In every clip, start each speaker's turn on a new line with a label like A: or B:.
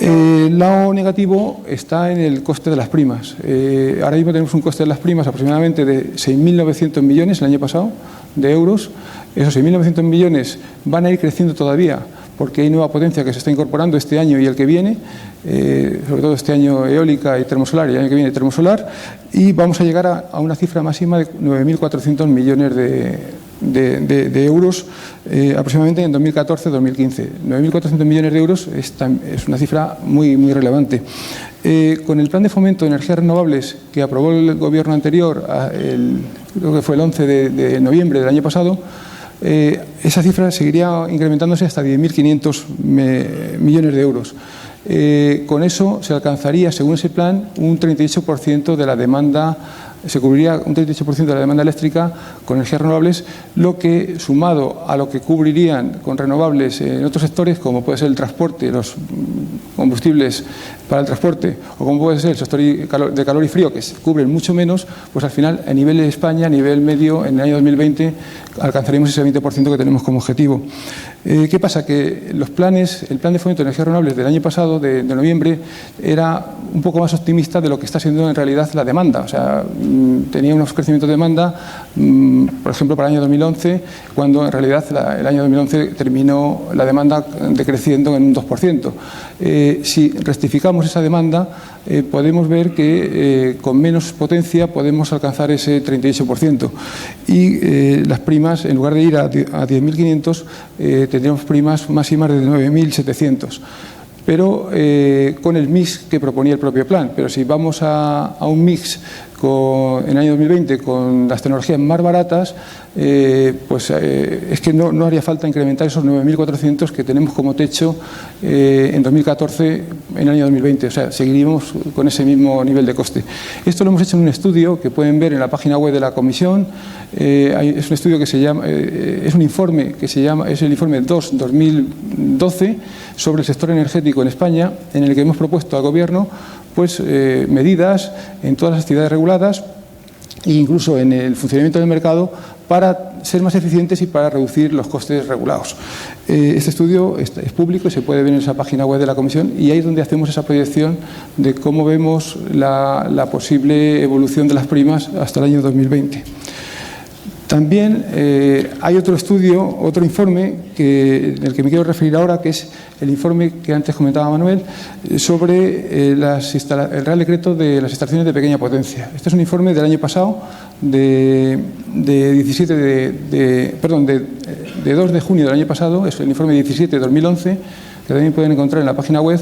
A: El lado negativo está en el coste de las primas. Ahora mismo tenemos un coste de las primas aproximadamente de 6.900 millones el año pasado de euros. Esos 6.900 millones van a ir creciendo todavía porque hay nueva potencia que se está incorporando este año y el que viene, sobre todo este año eólica y termosolar y el año que viene termosolar, y vamos a llegar a una cifra máxima de 9.400 millones de euros aproximadamente en 2014-2015. 9.400 millones de euros es una cifra muy relevante. Con el plan de fomento de energías renovables que aprobó el gobierno anterior, creo que fue el 11 de noviembre del año pasado, esa cifra seguiría incrementándose hasta 10.500 millones de euros. Con eso se alcanzaría, según ese plan, un 38% de la demanda, se cubriría un 38% de la demanda eléctrica con energías renovables, lo que, sumado a lo que cubrirían con renovables en otros sectores, como puede ser el transporte, los combustibles para el transporte, o como puede ser el sector de calor y frío, que se cubren mucho menos, pues al final, a nivel de España, a nivel medio, en el año 2020, alcanzaremos ese 20% que tenemos como objetivo. ¿Qué pasa? Que el plan de fomento de energías renovables del año pasado, de noviembre, era un poco más optimista de lo que está siendo en realidad la demanda. O sea, tenía unos crecimientos de demanda, por ejemplo, para el año 2011, cuando en realidad el año 2011 terminó la demanda decreciendo en un 2%. Si rectificamos esa demanda, podemos ver que con menos potencia podemos alcanzar ese 38%. Y las primas, en lugar de ir a 10.500, tendríamos primas máximas de 9.700. Pero con el mix que proponía el propio plan. Pero si vamos a un mix en el año 2020 con las tecnologías más baratas, es que no haría falta incrementar esos 9.400 que tenemos como techo en 2014 en el año 2020. O sea, seguiríamos con ese mismo nivel de coste. Esto lo hemos hecho en un estudio que pueden ver en la página web de la Comisión. Es un estudio que se llama, es un informe que se llama, es el informe 2/2012 sobre el sector energético en España, en el que hemos propuesto al Gobierno medidas en todas las actividades reguladas e incluso en el funcionamiento del mercado para ser más eficientes y para reducir los costes regulados. Este estudio es público y se puede ver en esa página web de la Comisión, y ahí es donde hacemos esa proyección de cómo vemos la posible evolución de las primas hasta el año 2020. También hay otro estudio, otro informe del que me quiero referir ahora, que es el informe que antes comentaba Manuel sobre el Real Decreto de las instalaciones de pequeña potencia. Este es un informe del año pasado, de 2 de junio del año pasado, es el informe 17/2011, que también pueden encontrar en la página web,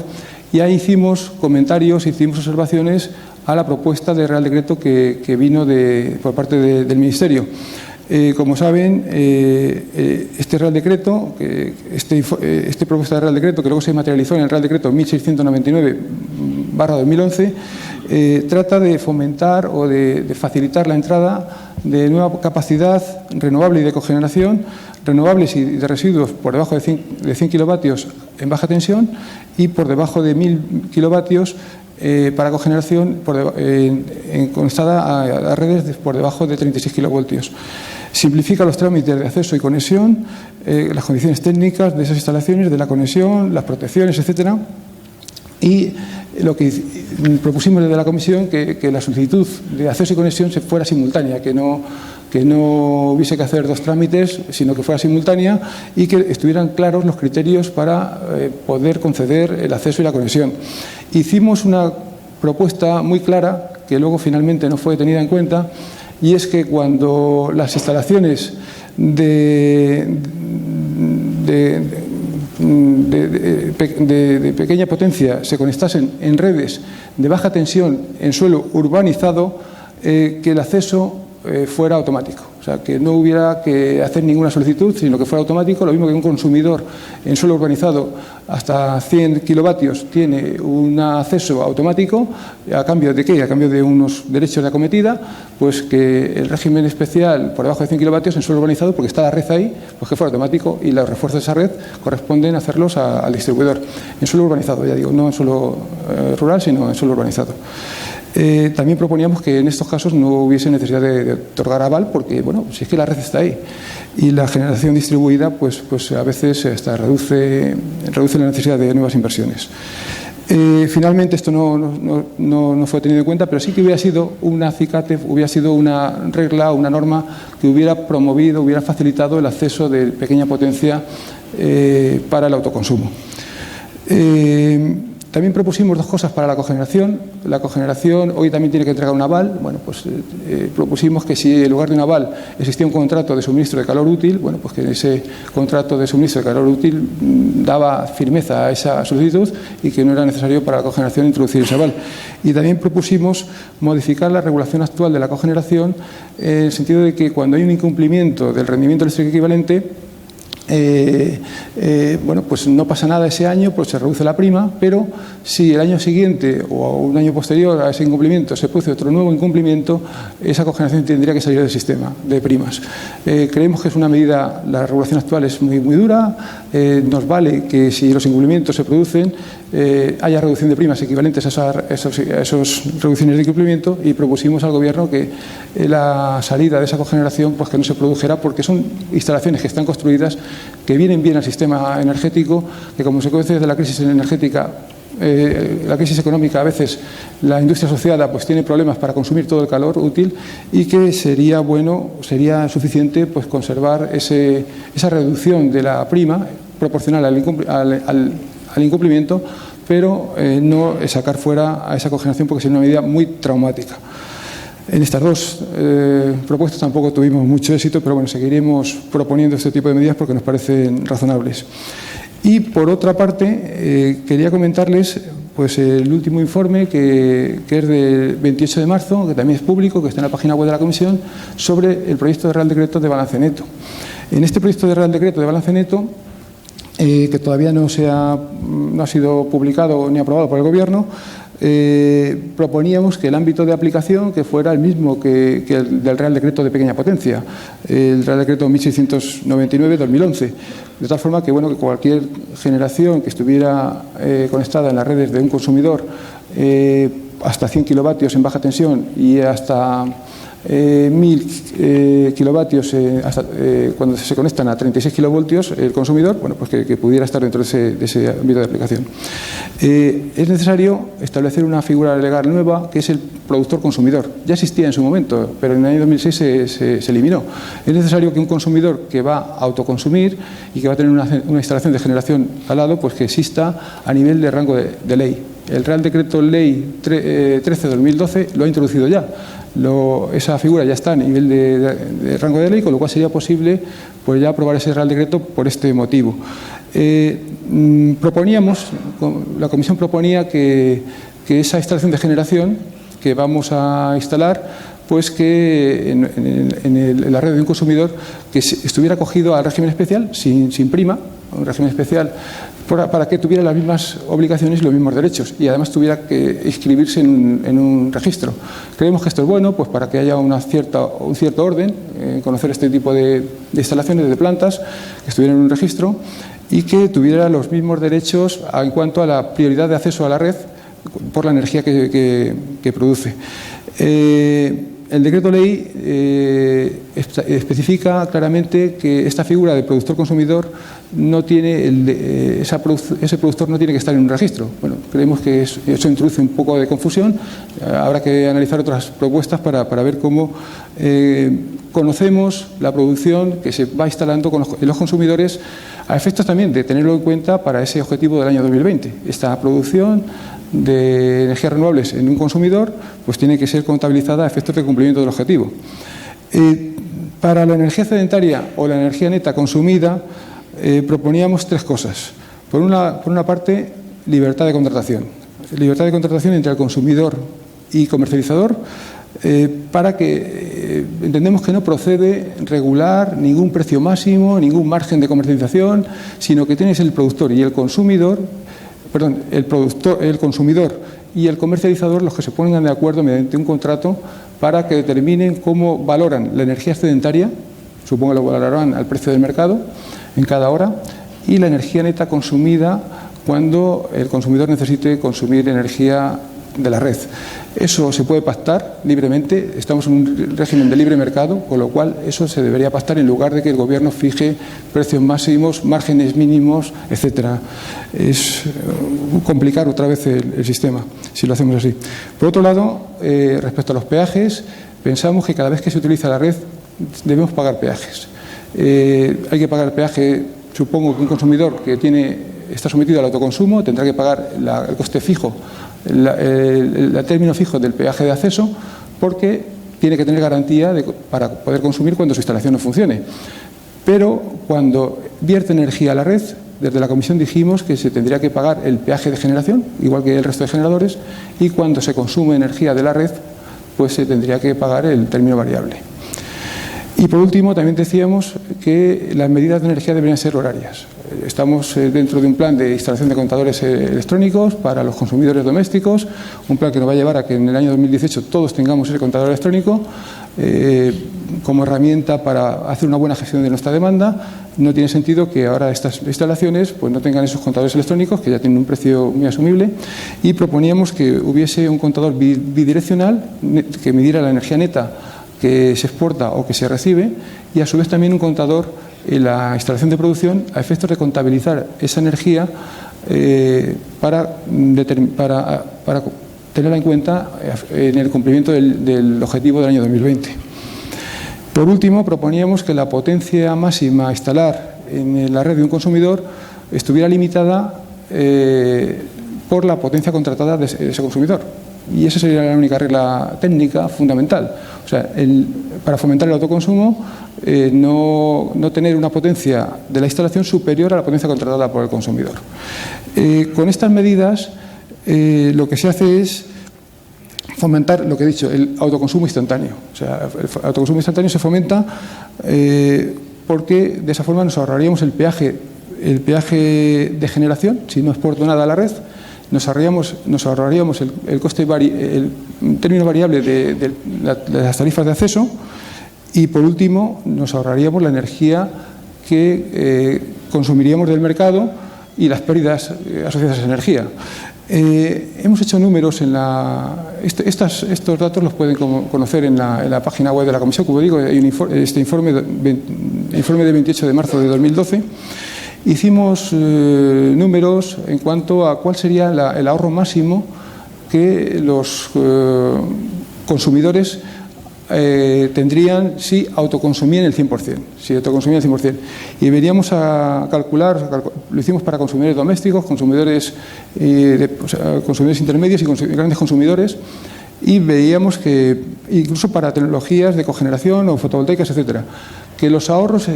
A: y ahí hicimos comentarios, hicimos observaciones a la propuesta de Real Decreto que vino por parte del Ministerio. Como saben, este Real Decreto, esta propuesta de Real Decreto, que luego se materializó en el Real Decreto 1699/2011, trata de fomentar o de facilitar la entrada de nueva capacidad renovable y de cogeneración, renovables y de residuos por debajo de 100 kilovatios en baja tensión y por debajo de 1.000 kilovatios para cogeneración constada a redes por debajo de 36 kilovoltios. Simplifica los trámites de acceso y conexión, las condiciones técnicas de esas instalaciones, de la conexión, las protecciones, etcétera. Y lo que propusimos desde la Comisión, que la solicitud de acceso y conexión fuera simultánea, que no hubiese que hacer dos trámites, sino que fuera simultánea y que estuvieran claros los criterios para poder conceder el acceso y la conexión. Hicimos una propuesta muy clara, que luego finalmente no fue tenida en cuenta, y es que cuando las instalaciones de pequeña potencia se conectasen en redes de baja tensión en suelo urbanizado, que el acceso fuera automático. O sea, que no hubiera que hacer ninguna solicitud, sino que fuera automático. Lo mismo que un consumidor en suelo urbanizado hasta 100 kilovatios tiene un acceso automático, ¿a cambio de qué? A cambio de unos derechos de acometida, pues que el régimen especial por debajo de 100 kilovatios en suelo urbanizado, porque está la red ahí, pues que fuera automático, y los refuerzos de esa red corresponden hacerlos al distribuidor. En suelo urbanizado, ya digo, no en suelo rural, sino en suelo urbanizado. También proponíamos que en estos casos no hubiese necesidad de otorgar aval, porque, bueno, si es que la red está ahí y la generación distribuida, pues a veces hasta reduce la necesidad de nuevas inversiones. Finalmente esto no fue tenido en cuenta, pero sí que hubiera sido una acicate, hubiera sido una regla, una norma que hubiera promovido, hubiera facilitado el acceso de pequeña potencia para el autoconsumo. También propusimos dos cosas para la cogeneración. La cogeneración hoy también tiene que entregar un aval. Bueno, pues propusimos que si en lugar de un aval existía un contrato de suministro de calor útil, bueno, pues que ese contrato de suministro de calor útil daba firmeza a esa solicitud y que no era necesario para la cogeneración introducir ese aval. Y también propusimos modificar la regulación actual de la cogeneración en el sentido de que cuando hay un incumplimiento del rendimiento eléctrico equivalente, bueno, pues no pasa nada ese año, pues se reduce la prima, pero si el año siguiente o un año posterior a ese incumplimiento se produce otro nuevo incumplimiento, esa cogeneración tendría que salir del sistema de primas. Creemos que es una medida, la regulación actual es muy dura, nos vale que si los incumplimientos se producen haya reducción de primas equivalentes a esas reducciones de incumplimiento, y propusimos al Gobierno que la salida de esa cogeneración pues que no se produjera, porque son instalaciones que están construidas, que vienen bien al sistema energético, que como consecuencia de la crisis energética, la crisis económica, a veces la industria asociada pues tiene problemas para consumir todo el calor útil, y que sería suficiente pues conservar esa reducción de la prima proporcional al incumplimiento, pero no sacar fuera a esa cogeneración, porque sería una medida muy traumática. En estas dos propuestas tampoco tuvimos mucho éxito, pero bueno, seguiremos proponiendo este tipo de medidas porque nos parecen razonables. Y por otra parte, quería comentarles pues el último informe que es del 28 de marzo, que también es público, que está en la página web de la Comisión, sobre el proyecto de Real Decreto de balance neto. En este proyecto de Real Decreto de balance neto, que todavía no ha sido publicado ni aprobado por el Gobierno, proponíamos que el ámbito de aplicación que fuera el mismo que el del Real Decreto de pequeña potencia, el Real Decreto 1699-2011, de tal forma que, bueno, que cualquier generación que estuviera conectada en las redes de un consumidor hasta 100 kilovatios en baja tensión y hasta 1000 kilovatios cuando se conectan a 36 kilovoltios el consumidor, bueno, pues que pudiera estar dentro de ese ámbito de aplicación. Es necesario establecer una figura legal nueva, que es el productor consumidor. Ya existía en su momento, pero en el año 2006 se eliminó. Es necesario que un consumidor que va a autoconsumir y que va a tener una instalación de generación al lado, pues que exista a nivel de rango de ley. El Real Decreto Ley 13/2012 lo ha introducido ya. Esa figura ya está a nivel de rango de ley, con lo cual sería posible pues ya aprobar ese Real Decreto por este motivo. La Comisión proponía que esa instalación de generación que vamos a instalar, pues que en la red de un consumidor que estuviera acogido al régimen especial, sin prima, un régimen especial, para que tuviera las mismas obligaciones y los mismos derechos, y además tuviera que inscribirse en un registro. Creemos que esto es bueno, pues para que haya un cierto orden, conocer este tipo de instalaciones, de plantas, que estuvieran en un registro y que tuviera los mismos derechos en cuanto a la prioridad de acceso a la red por la energía que produce. El decreto ley especifica claramente que esta figura de productor-consumidor no tiene ese productor no tiene que estar en un registro. Bueno, creemos que eso introduce un poco de confusión. Habrá que analizar otras propuestas para ver cómo conocemos la producción que se va instalando en los consumidores, a efectos también de tenerlo en cuenta para ese objetivo del año 2020. Esta producción de energías renovables en un consumidor pues tiene que ser contabilizada a efectos de cumplimiento del objetivo. Para la energía excedentaria o la energía neta consumida proponíamos tres cosas. Por una parte, libertad de contratación. Libertad de contratación entre el consumidor y comercializador, para que entendemos que no procede regular ningún precio máximo, ningún margen de comercialización, sino que tienes el productor y el consumidor, el consumidor y el comercializador los que se pongan de acuerdo mediante un contrato para que determinen cómo valoran la energía excedentaria, supongo que lo valorarán al precio del mercado en cada hora, y la energía neta consumida cuando el consumidor necesite consumir energía de la red. Eso se puede pactar libremente, estamos en un régimen de libre mercado, con lo cual eso se debería pactar en lugar de que el gobierno fije precios máximos, márgenes mínimos, etcétera. Es complicar otra vez el sistema si lo hacemos así. Por otro lado, respecto a los peajes, pensamos que cada vez que se utiliza la red debemos pagar peajes. Hay que pagar peaje, supongo que un consumidor que está sometido al autoconsumo tendrá que pagar el coste fijo, el término fijo del peaje de acceso, porque tiene que tener garantía para poder consumir cuando su instalación no funcione. Pero cuando vierte energía a la red, desde la Comisión dijimos que se tendría que pagar el peaje de generación, igual que el resto de generadores, y cuando se consume energía de la red, pues se tendría que pagar el término variable. Y por último, también decíamos que las medidas de energía deberían ser horarias. Estamos dentro de un plan de instalación de contadores electrónicos para los consumidores domésticos, un plan que nos va a llevar a que en el año 2018 todos tengamos ese contador electrónico como herramienta para hacer una buena gestión de nuestra demanda. No tiene sentido que ahora estas instalaciones pues no tengan esos contadores electrónicos, que ya tienen un precio muy asumible, y proponíamos que hubiese un contador bidireccional que midiera la energía neta que se exporta o que se recibe, y a su vez también un contador en la instalación de producción a efectos de contabilizar esa energía para tenerla en cuenta en el cumplimiento del objetivo del año 2020. Por último, proponíamos que la potencia máxima a instalar en la red de un consumidor estuviera limitada por la potencia contratada de ese consumidor. Y esa sería la única regla técnica fundamental. O sea, para fomentar el autoconsumo, no tener una potencia de la instalación superior a la potencia contratada por el consumidor. Con estas medidas, lo que se hace es fomentar lo que he dicho, el autoconsumo instantáneo. O sea, el autoconsumo instantáneo se fomenta porque de esa forma nos ahorraríamos el peaje de generación, si no exporto nada a la red. Nos ahorraríamos el coste, el término variable de las tarifas de acceso, y por último nos ahorraríamos la energía que consumiríamos del mercado y las pérdidas asociadas a esa energía. Hemos hecho números estos datos los pueden conocer en la página web de la Comisión. Como digo, hay este informe de 28 de marzo de 2012. Hicimos números en cuanto a cuál sería el ahorro máximo que los consumidores tendrían si autoconsumían el 100%. Y veníamos a calcular, lo hicimos para consumidores domésticos, consumidores intermedios y grandes consumidores, y veíamos que incluso para tecnologías de cogeneración o fotovoltaicas, etcétera, que los ahorros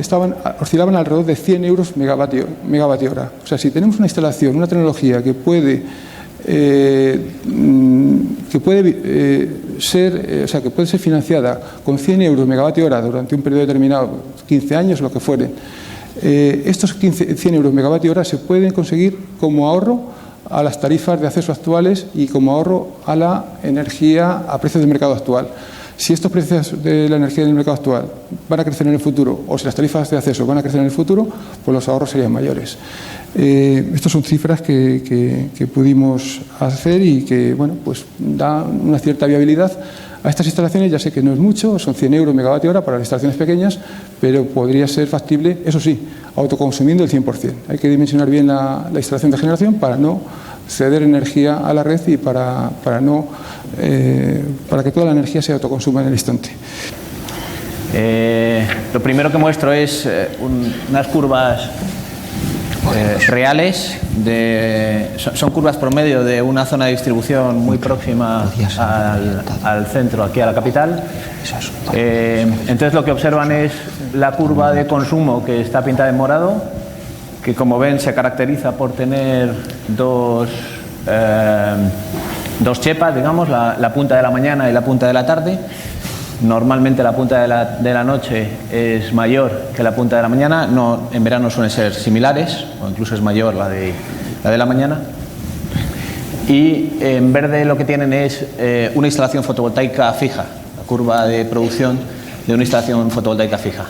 A: oscilaban alrededor de 100 euros megavatio hora. O sea, si tenemos una instalación, una tecnología que puede ser financiada con 100 euros megavatio hora durante un periodo determinado, 15 años, lo que fuere, estos 100 euros megavatio hora se pueden conseguir como ahorro a las tarifas de acceso actuales y como ahorro a la energía a precios del mercado actual. Si estos precios de la energía del mercado actual van a crecer en el futuro, o si las tarifas de acceso van a crecer en el futuro, pues los ahorros serían mayores. Estas son cifras que pudimos hacer y que, bueno, pues da una cierta viabilidad a estas instalaciones. Ya sé que no es mucho, son 100 euros megavatio hora para las instalaciones pequeñas, pero podría ser factible, eso sí, autoconsumiendo el 100%. Hay que dimensionar bien la instalación de generación para no ceder energía a la red y para que toda la energía se autoconsuma en el instante.
B: Lo primero que muestro es unas curvas reales, son curvas promedio de una zona de distribución muy próxima al centro, aquí a la capital. Entonces lo que observan es la curva de consumo, que está pintada en morado, que como ven se caracteriza por tener dos chepas, digamos, la punta de la mañana y la punta de la tarde. Normalmente la punta de la noche es mayor que la punta de la mañana, en verano suelen ser similares, o incluso es mayor la de la mañana. Y en verde lo que tienen es una instalación fotovoltaica fija, la curva de producción de una instalación fotovoltaica fija.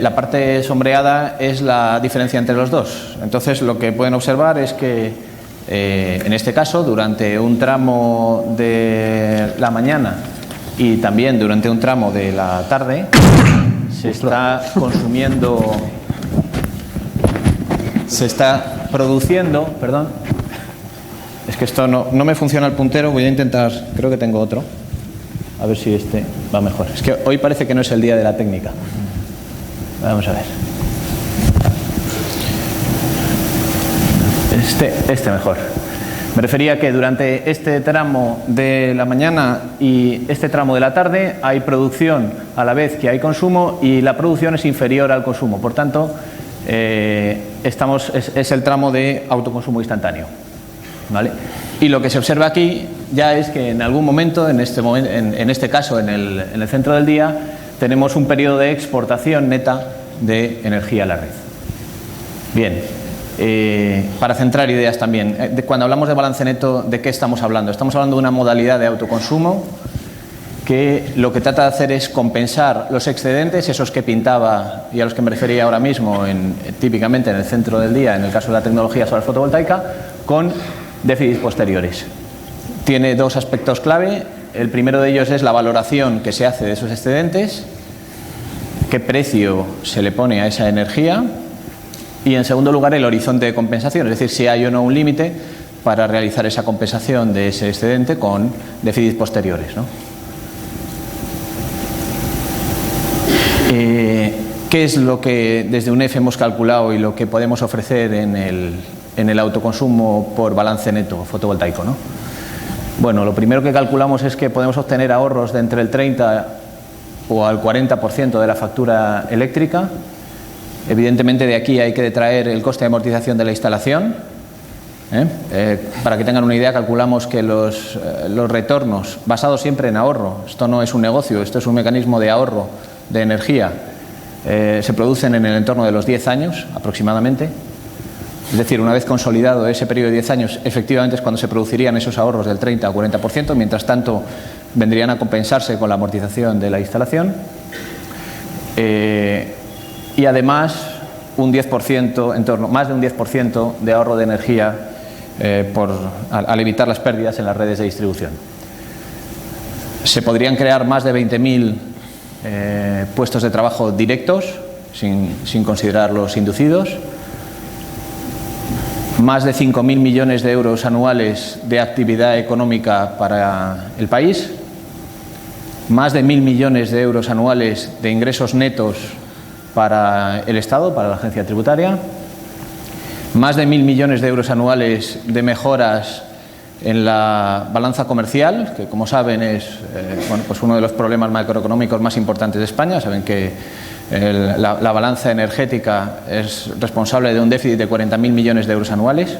B: La parte sombreada es la diferencia entre los dos. Entonces lo que pueden observar es que En este caso, durante un tramo de la mañana y también durante un tramo de la tarde, se está consumiendo, se está produciendo, perdón, es que esto no me funciona el puntero, voy a intentar, creo que tengo otro, a ver si este va mejor. Es que hoy parece que no es el día de la técnica. Vamos a ver. Este mejor. Me refería que durante este tramo de la mañana y este tramo de la tarde hay producción a la vez que hay consumo y la producción es inferior al consumo. Por tanto, es el tramo de autoconsumo instantáneo, ¿vale? Y lo que se observa aquí ya es que en algún momento, en este caso en el centro del día, tenemos un periodo de exportación neta de energía a la red. Bien. Para centrar ideas también, cuando hablamos de balance neto, ¿de qué estamos hablando? Estamos hablando de una modalidad de autoconsumo que lo que trata de hacer es compensar los excedentes, esos que pintaba y a los que me refería ahora mismo, típicamente en el centro del día, en el caso de la tecnología solar fotovoltaica, con déficits posteriores. Tiene dos aspectos clave. El primero de ellos es la valoración que se hace de esos excedentes, qué precio se le pone a esa energía. Y en segundo lugar, el horizonte de compensación, es decir, si hay o no un límite para realizar esa compensación de ese excedente con déficits posteriores, ¿no? ¿Qué es lo que desde UNEF hemos calculado y lo que podemos ofrecer en el autoconsumo por balance neto fotovoltaico, ¿no? Bueno, lo primero que calculamos es que podemos obtener ahorros de entre el 30 o al 40% de la factura eléctrica. Evidentemente de aquí hay que detraer el coste de amortización de la instalación. Para que tengan una idea, calculamos que los retornos, basados siempre en ahorro, esto no es un negocio, esto es un mecanismo de ahorro de energía, se producen en el entorno de los 10 años aproximadamente. Es decir, una vez consolidado ese periodo de 10 años, efectivamente es cuando se producirían esos ahorros del 30 o 40%, mientras tanto vendrían a compensarse con la amortización de la instalación. Y además un 10%, más de un 10% de ahorro de energía al evitar las pérdidas en las redes de distribución. Se podrían crear más de 20.000 puestos de trabajo directos, sin considerar los inducidos, más de 5.000 millones de euros anuales de actividad económica para el país, más de 1.000 millones de euros anuales de ingresos netos para el Estado, para la agencia tributaria, más de 1.000 millones de euros anuales de mejoras en la balanza comercial, que como saben es pues uno de los problemas macroeconómicos más importantes de España. Saben que la balanza energética es responsable de un déficit de 40.000 millones de euros anuales.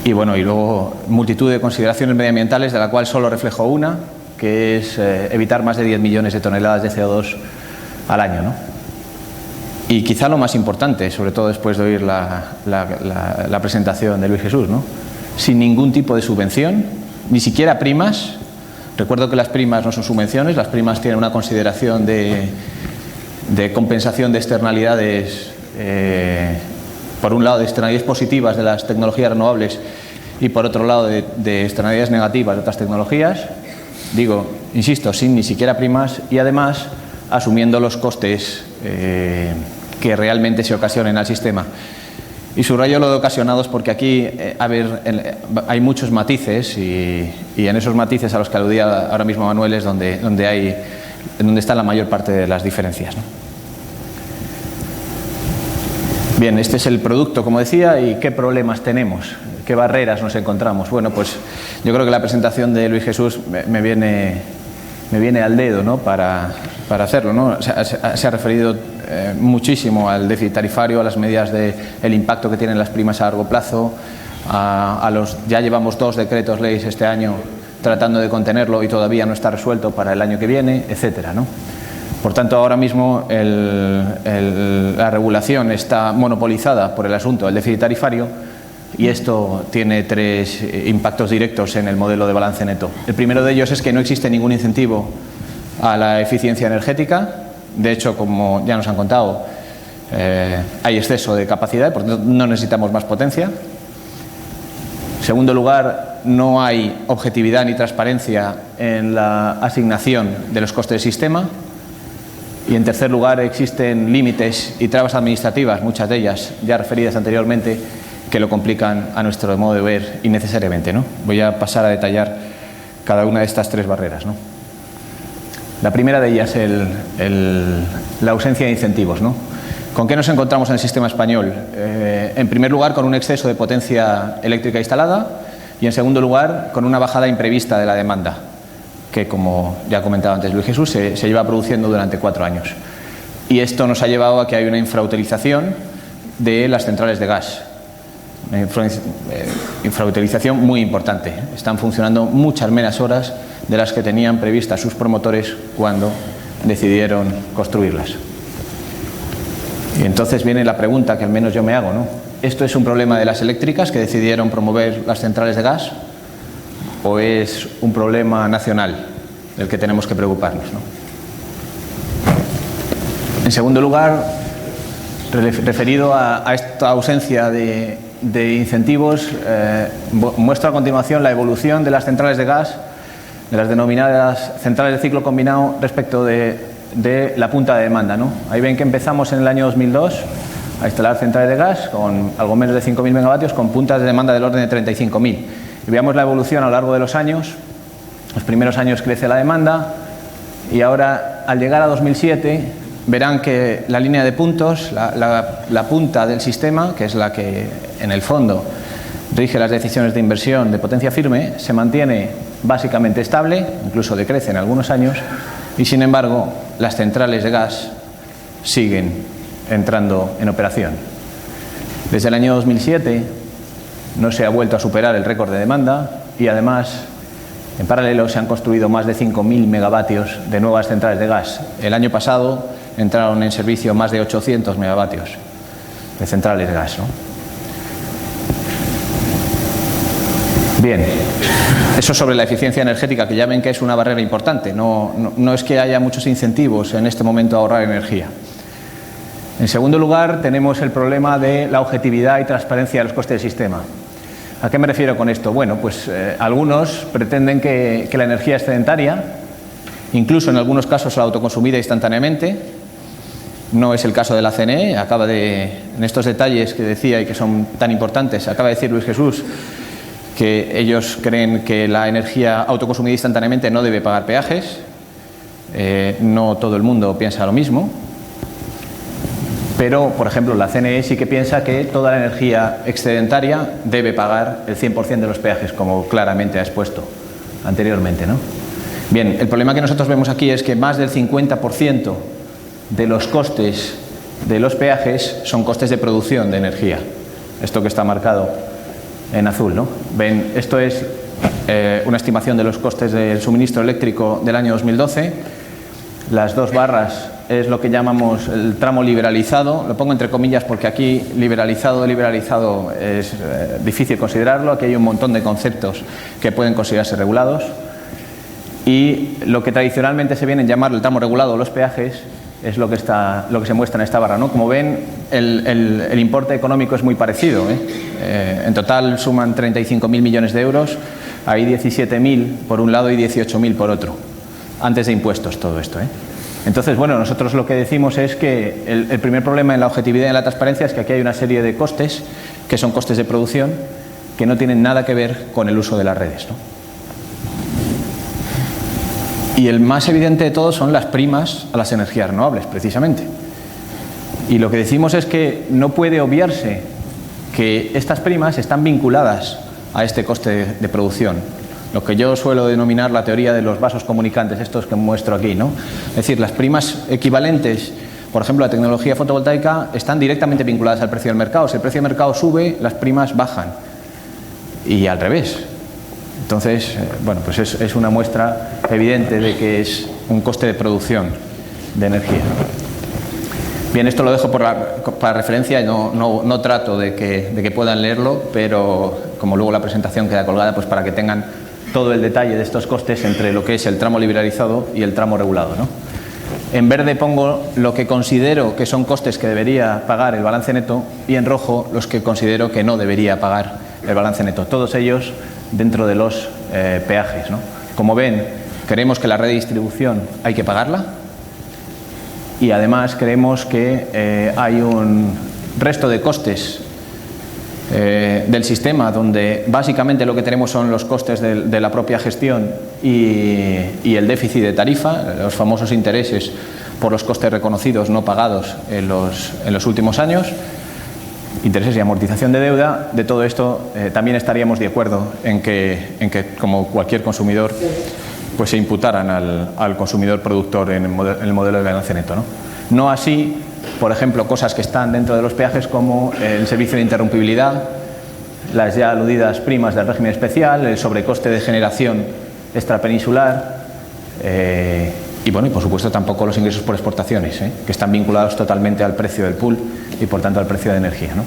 B: Y bueno, y luego multitud de consideraciones medioambientales, de la cual solo reflejo una, que es evitar más de 10 millones de toneladas de CO2 al año, ¿no? Y quizá lo más importante, sobre todo después de oír la presentación de Luis Jesús, ¿no? Sin ningún tipo de subvención, ni siquiera primas. Recuerdo que las primas no son subvenciones, las primas tienen una consideración de compensación de externalidades, por un lado de externalidades positivas de las tecnologías renovables y por otro lado de externalidades negativas de otras tecnologías. Digo, insisto, sin ni siquiera primas y además asumiendo los costes que realmente se ocasionen al sistema. Y subrayo lo de ocasionados porque aquí, hay muchos matices y en esos matices a los que aludía ahora mismo Manuel es donde está la mayor parte de las diferencias, ¿no? Bien, este es el producto, como decía, y qué problemas tenemos, qué barreras nos encontramos. Bueno, pues yo creo que la presentación de Luis Jesús me viene al dedo, ¿no? para hacerlo, ¿no? Se ha referido muchísimo al déficit tarifario, a las medidas del impacto que tienen las primas a largo plazo, ya llevamos 2 decretos leyes este año tratando de contenerlo y todavía no está resuelto para el año que viene, etcétera, ¿no? Por tanto, ahora mismo la regulación está monopolizada por el asunto del déficit tarifario y esto tiene 3 impactos directos en el modelo de balance neto. El primero de ellos es que no existe ningún incentivo a la eficiencia energética. De hecho, como ya nos han contado, hay exceso de capacidad, por tanto no necesitamos más potencia. En segundo lugar, no hay objetividad ni transparencia en la asignación de los costes del sistema. Y en tercer lugar, existen límites y trabas administrativas, muchas de ellas ya referidas anteriormente, que lo complican a nuestro modo de ver innecesariamente, ¿no? Voy a pasar a detallar cada una de estas tres barreras, ¿no? La primera de ellas es la ausencia de incentivos, ¿no? ¿Con qué nos encontramos en el sistema español? En primer lugar, con un exceso de potencia eléctrica instalada y, en segundo lugar, con una bajada imprevista de la demanda, que, como ya ha comentado antes Luis Jesús, se lleva produciendo durante 4 años. Y esto nos ha llevado a que hay una infrautilización de las centrales de gas. Una infrautilización muy importante. Están funcionando muchas menos horas de las que tenían previstas sus promotores cuando decidieron construirlas. Y entonces viene la pregunta que al menos yo me hago, ¿no? ¿Esto es un problema de las eléctricas que decidieron promover las centrales de gas? ¿O es un problema nacional del que tenemos que preocuparnos, ¿no? En segundo lugar, referido a esta ausencia de incentivos, muestro a continuación la evolución de las centrales de gas, de las denominadas centrales de ciclo combinado respecto de la punta de demanda, ¿no? Ahí ven que empezamos en el año 2002 a instalar centrales de gas con algo menos de 5.000 megavatios con puntas de demanda del orden de 35.000. Y veamos la evolución a lo largo de los años. Los primeros años crece la demanda y ahora, al llegar a 2007, verán que la línea de puntos, la punta del sistema, que es la que en el fondo rige las decisiones de inversión de potencia firme, se mantiene básicamente estable, incluso decrece en algunos años, y sin embargo las centrales de gas siguen entrando en operación. Desde el año 2007 no se ha vuelto a superar el récord de demanda y además en paralelo se han construido más de 5.000 megavatios de nuevas centrales de gas. El año pasado entraron en servicio más de 800 megavatios de centrales de gas, ¿no? Bien, eso sobre la eficiencia energética, que ya ven que es una barrera importante. No es que haya muchos incentivos en este momento a ahorrar energía. En segundo lugar, tenemos el problema de la objetividad y transparencia de los costes del sistema. ¿A qué me refiero con esto? Bueno, pues algunos pretenden que la energía excedentaria, incluso en algunos casos la autoconsumida instantáneamente, no es el caso de la CNE, en estos detalles que decía y que son tan importantes, acaba de decir Luis Jesús que ellos creen que la energía autoconsumida instantáneamente no debe pagar peajes. No todo el mundo piensa lo mismo, pero, por ejemplo, la CNE sí que piensa que toda la energía excedentaria debe pagar el 100% de los peajes, como claramente ha expuesto anteriormente, ¿no? Bien, el problema que nosotros vemos aquí es que más del 50% de los costes de los peajes son costes de producción de energía. Esto que está marcado en azul, ¿no? Ven, esto es una estimación de los costes del suministro eléctrico del año 2012. Las dos barras es lo que llamamos el tramo liberalizado. Lo pongo entre comillas porque aquí liberalizado es difícil considerarlo. Aquí hay un montón de conceptos que pueden considerarse regulados. Y lo que tradicionalmente se viene a llamar el tramo regulado o los peajes es lo que se muestra en esta barra, ¿no? Como ven, el importe económico es muy parecido, ¿eh? En total suman 35.000 millones de euros. Hay 17.000 por un lado y 18.000 por otro, antes de impuestos todo esto, ¿eh? Entonces, bueno, nosotros lo que decimos es que el primer problema en la objetividad y en la transparencia es que aquí hay una serie de costes que son costes de producción que no tienen nada que ver con el uso de las redes, ¿no? Y el más evidente de todos son las primas a las energías renovables, precisamente. Y lo que decimos es que no puede obviarse que estas primas están vinculadas a este coste de producción, lo que yo suelo denominar la teoría de los vasos comunicantes, estos que muestro aquí, ¿no? Es decir, las primas equivalentes, por ejemplo, la tecnología fotovoltaica, están directamente vinculadas al precio del mercado. Si el precio del mercado sube, las primas bajan. Y al revés. Entonces, bueno, pues es una muestra evidente de que es un coste de producción de energía. Bien, esto lo dejo para referencia y no trato de que puedan leerlo, pero como luego la presentación queda colgada, pues para que tengan todo el detalle de estos costes entre lo que es el tramo liberalizado y el tramo regulado, ¿no? En verde pongo lo que considero que son costes que debería pagar el balance neto y en rojo los que considero que no debería pagar el balance neto, todos ellos dentro de los peajes, ¿no? Como ven, creemos que la red de distribución hay que pagarla y además creemos que hay un resto de costes del sistema donde básicamente lo que tenemos son los costes de la propia gestión y el déficit de tarifa, los famosos intereses por los costes reconocidos no pagados en los últimos años, intereses y amortización de deuda. De todo esto también estaríamos de acuerdo en que como cualquier consumidor pues se imputaran al consumidor productor en el modelo de balance neto, ¿no? No así, por ejemplo, cosas que están dentro de los peajes como el servicio de interrumpibilidad, las ya aludidas primas del régimen especial, el sobrecoste de generación extrapeninsular y bueno, y por supuesto tampoco los ingresos por exportaciones, que están vinculados totalmente al precio del pool y por tanto al precio de energía, ¿no?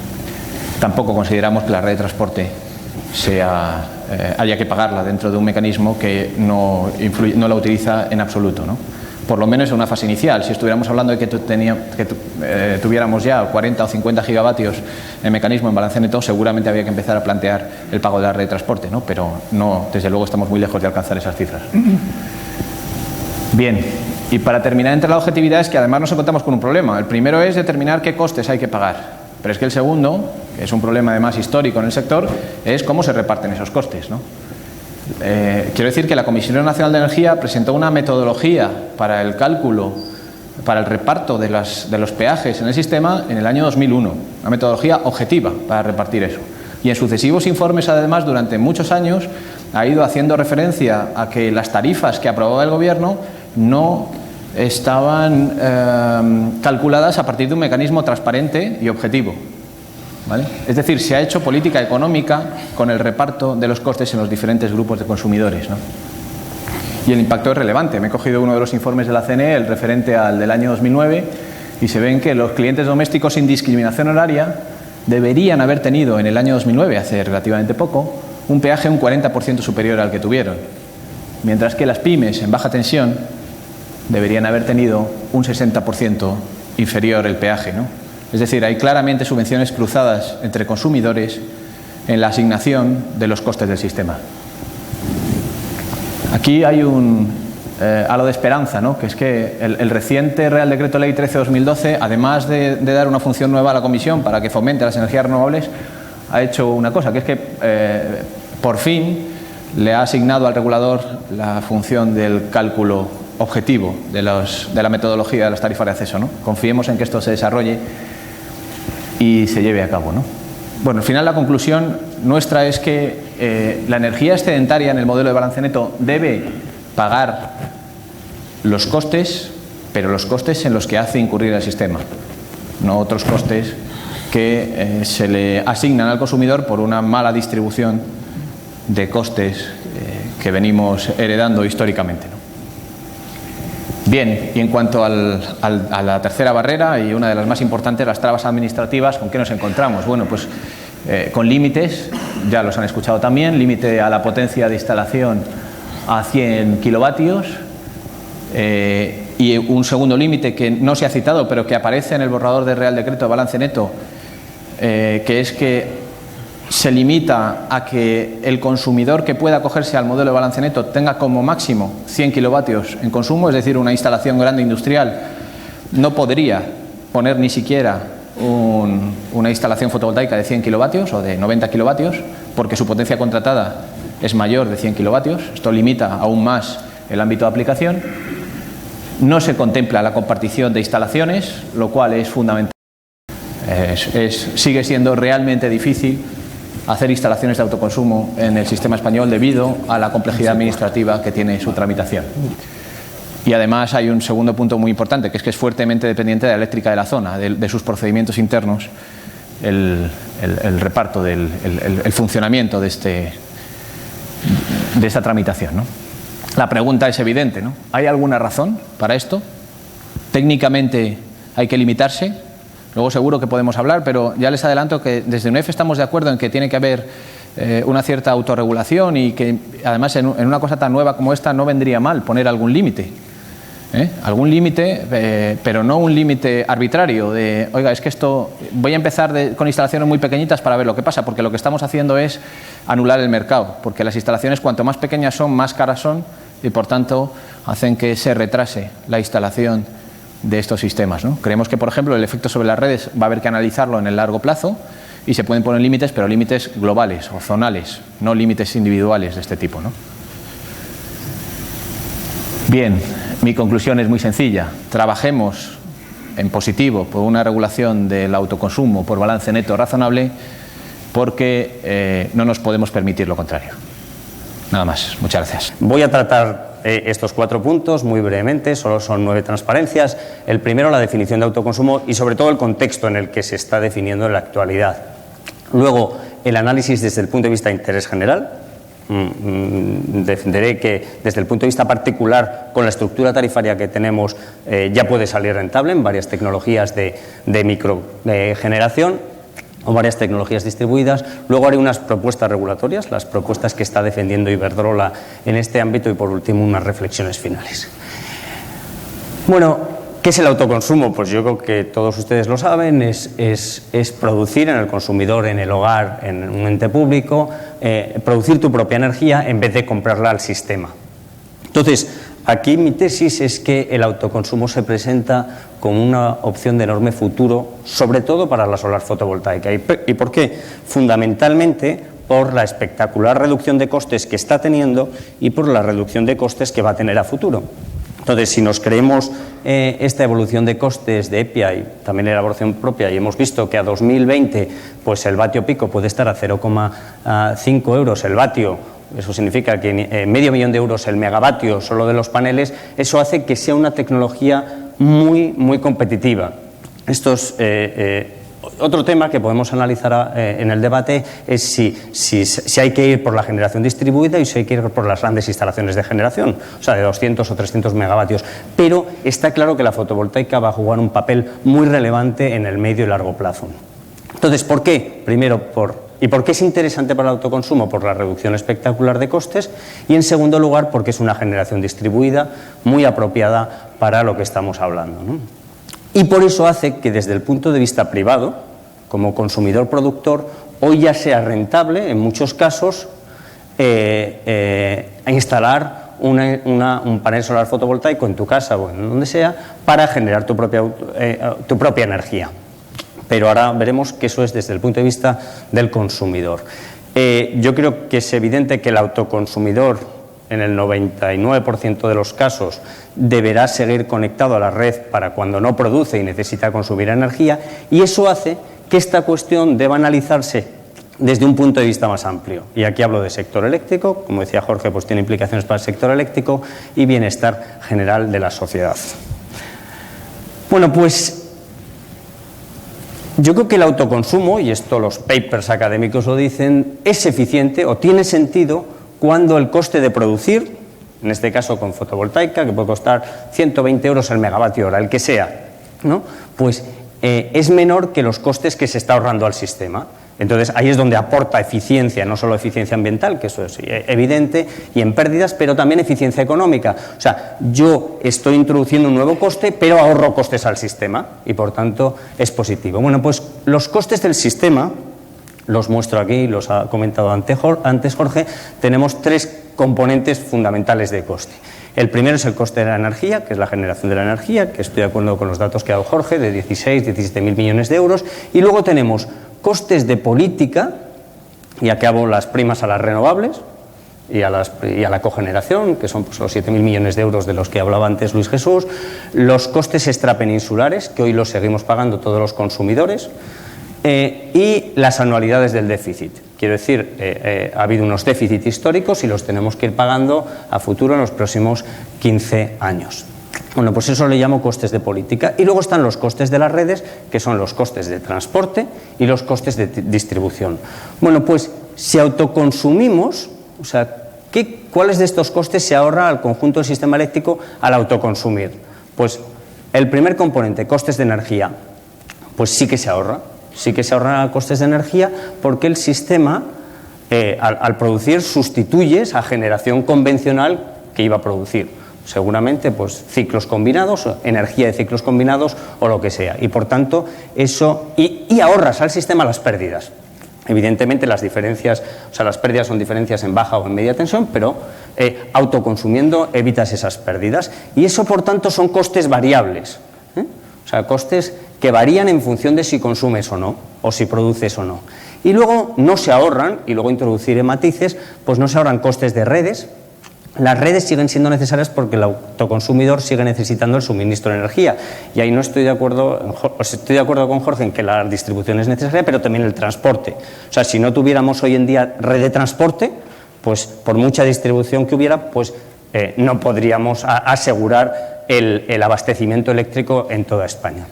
B: Tampoco consideramos que la red de transporte haya que pagarla dentro de un mecanismo que no la utiliza en absoluto, ¿no? Por lo menos en una fase inicial. Si estuviéramos hablando de que tuviéramos ya 40 o 50 gigavatios en mecanismo en balance neto, seguramente había que empezar a plantear el pago de la red de transporte, ¿no? Pero no, desde luego estamos muy lejos de alcanzar esas cifras. Bien, y para terminar entre la objetividad es que además nos encontramos con un problema. El primero es determinar qué costes hay que pagar, pero es que el segundo, que es un problema además histórico en el sector, es cómo se reparten esos costes, ¿no? Quiero decir que la Comisión Nacional de Energía presentó una metodología para el cálculo, para el reparto de los peajes en el sistema en el año 2001, una metodología objetiva para repartir eso. Y en sucesivos informes, además, durante muchos años, ha ido haciendo referencia a que las tarifas que aprobaba el Gobierno no estaban calculadas a partir de un mecanismo transparente y objetivo, ¿vale? Es decir, se ha hecho política económica con el reparto de los costes en los diferentes grupos de consumidores, ¿no? Y el impacto es relevante. Me he cogido uno de los informes de la CNE, el referente al del año 2009, y se ven que los clientes domésticos sin discriminación horaria deberían haber tenido en el año 2009, hace relativamente poco, un peaje un 40% superior al que tuvieron, mientras que las pymes en baja tensión deberían haber tenido un 60% inferior el peaje, ¿no? Es decir, hay claramente subvenciones cruzadas entre consumidores en la asignación de los costes del sistema. Aquí hay un halo de esperanza, ¿no? Que es que el reciente Real Decreto Ley 13/2012, además de dar una función nueva a la Comisión para que fomente las energías renovables, ha hecho una cosa, que es que por fin le ha asignado al regulador la función del cálculo objetivo de la metodología de las tarifas de acceso, ¿no? Confiemos en que esto se desarrolle y se lleve a cabo, ¿no? Bueno, al final la conclusión nuestra es que la energía excedentaria en el modelo de balance neto debe pagar los costes, pero los costes en los que hace incurrir el sistema, no otros costes que se le asignan al consumidor por una mala distribución de costes que venimos heredando históricamente, ¿no? Bien, y en cuanto a la tercera barrera y una de las más importantes, las trabas administrativas, ¿con qué nos encontramos? Bueno, pues con límites, ya los han escuchado también, límite a la potencia de instalación a 100 kilovatios y un segundo límite que no se ha citado pero que aparece en el borrador del Real Decreto de Balance Neto, que es que se limita a que el consumidor que pueda acogerse al modelo de balance neto tenga como máximo 100 kilovatios en consumo, es decir, una instalación grande industrial no podría poner ni siquiera una instalación fotovoltaica de 100 kilovatios o de 90 kilovatios porque su potencia contratada es mayor de 100 kilovatios. Esto limita aún más el ámbito de aplicación. No se contempla la compartición de instalaciones, lo cual es fundamental. Sigue siendo realmente difícil hacer instalaciones de autoconsumo en el sistema español debido a la complejidad administrativa que tiene su tramitación. Y además hay un segundo punto muy importante, que es fuertemente dependiente de la eléctrica de la zona, de sus procedimientos internos, el reparto, el funcionamiento de esta tramitación, ¿no? La pregunta es evidente, ¿no? ¿Hay alguna razón para esto? ¿Técnicamente hay que limitarse? Luego seguro que podemos hablar, pero ya les adelanto que desde UNEF estamos de acuerdo en que tiene que haber una cierta autorregulación y que además en una cosa tan nueva como esta no vendría mal poner algún límite. Algún límite, pero no un límite arbitrario de, oiga, es que esto, voy a empezar con instalaciones muy pequeñitas para ver lo que pasa, porque lo que estamos haciendo es anular el mercado, porque las instalaciones cuanto más pequeñas son, más caras son y por tanto hacen que se retrase la instalación de estos sistemas, ¿no? Creemos que, por ejemplo, el efecto sobre las redes va a haber que analizarlo en el largo plazo y se pueden poner límites, pero límites globales o zonales, no límites individuales de este tipo, ¿no? Bien, mi conclusión es muy sencilla. Trabajemos en positivo por una regulación del autoconsumo por balance neto razonable, porque no nos podemos permitir lo contrario. Nada más. Muchas gracias.
C: Voy a tratar estos 4 puntos muy brevemente, solo son 9 transparencias. El primero, la definición de autoconsumo y sobre todo el contexto en el que se está definiendo en la actualidad. Luego, el análisis desde el punto de vista de interés general. Defenderé que desde el punto de vista particular, con la estructura tarifaria que tenemos, ya puede salir rentable en varias tecnologías de microgeneración o varias tecnologías distribuidas. Luego haré unas propuestas regulatorias, las propuestas que está defendiendo Iberdrola en este ámbito y por último unas reflexiones finales. Bueno, ¿qué es el autoconsumo? Pues yo creo que todos ustedes lo saben, es producir en el consumidor, en el hogar, en un ente público, producir tu propia energía en vez de comprarla al sistema. Entonces, aquí mi tesis es que el autoconsumo se presenta como una opción de enorme futuro, sobre todo para la solar fotovoltaica. ¿Y por qué? Fundamentalmente por la espectacular reducción de costes que está teniendo y por la reducción de costes que va a tener a futuro. Entonces, si nos creemos esta evolución de costes de EPIA y también elaboración propia, y hemos visto que a 2020 pues el vatio pico puede estar a 0,5 euros el vatio, eso significa que medio millón de euros el megavatio solo de los paneles, eso hace que sea una tecnología muy, muy competitiva. Esto es otro tema que podemos analizar en el debate, es si hay que ir por la generación distribuida y si hay que ir por las grandes instalaciones de generación, o sea, de 200 o 300 megavatios. Pero está claro que la fotovoltaica va a jugar un papel muy relevante en el medio y largo plazo. Entonces, ¿por qué? Primero, ¿y por qué es interesante para el autoconsumo? Por la reducción espectacular de costes y, en segundo lugar, porque es una generación distribuida muy apropiada para lo que estamos hablando, ¿no? Y por eso hace que desde el punto de vista privado, como consumidor productor, hoy ya sea rentable, en muchos casos, instalar un panel solar fotovoltaico en tu casa o en donde sea para generar tu propia energía. Pero ahora veremos que eso es desde el punto de vista del consumidor. Yo creo que es evidente que el autoconsumidor, en el 99% de los casos, deberá seguir conectado a la red para cuando no produce y necesita consumir energía, y eso hace que esta cuestión deba analizarse desde un punto de vista más amplio. Y aquí hablo de sector eléctrico, como decía Jorge, pues tiene implicaciones para el sector eléctrico y bienestar general de la sociedad. Bueno, pues yo creo que el autoconsumo, y esto los papers académicos lo dicen, es eficiente o tiene sentido cuando el coste de producir, en este caso con fotovoltaica, que puede costar 120 euros el megavatio hora, el que sea, ¿no? Pues es menor que los costes que se está ahorrando al sistema. Entonces, ahí es donde aporta eficiencia, no solo eficiencia ambiental, que eso es evidente, y en pérdidas, pero también eficiencia económica. O sea, yo estoy introduciendo un nuevo coste, pero ahorro costes al sistema, y por tanto es positivo. Bueno, pues los costes del sistema, los muestro aquí, los ha comentado antes Jorge, tenemos 3 componentes fundamentales de coste. El primero es el coste de la energía, que es la generación de la energía, que estoy de acuerdo con los datos que ha dado Jorge, de 17.000 millones de euros. Y luego tenemos costes de política, y aquí hablo las primas a las renovables y a la cogeneración, que son pues, los 7.000 millones de euros de los que hablaba antes Luis Jesús, los costes extrapeninsulares, que hoy los seguimos pagando todos los consumidores, y las anualidades del déficit. Quiero decir, ha habido unos déficits históricos y los tenemos que ir pagando a futuro en los próximos 15 años. Bueno, pues eso le llamo costes de política. Y luego están los costes de las redes, que son los costes de transporte y los costes de distribución. Bueno, pues si autoconsumimos, o sea, ¿cuáles de estos costes se ahorra al conjunto del sistema eléctrico al autoconsumir? Pues el primer componente, costes de energía, pues sí que se ahorra. Sí que se ahorran costes de energía porque el sistema, al producir, sustituye esa generación convencional que iba a producir. seguramente pues ciclos combinados, energía de ciclos combinados o lo que sea. Y por tanto, eso, y ahorras al sistema las pérdidas. Evidentemente las diferencias, o sea, las pérdidas son diferencias en baja o en media tensión, pero autoconsumiendo evitas esas pérdidas. Y eso, por tanto, son costes variables, o sea, costes que varían en función de si consumes o no, o si produces o no. Y luego no se ahorran, y luego introduciré matices, pues no se ahorran costes de redes. Las redes siguen siendo necesarias porque el autoconsumidor sigue necesitando el suministro de energía. Y ahí no estoy de acuerdo, estoy de acuerdo con Jorge en que la distribución es necesaria, pero también el transporte. O sea, si no tuviéramos hoy en día red de transporte, pues por mucha distribución que hubiera, pues no podríamos asegurar el abastecimiento eléctrico en toda España.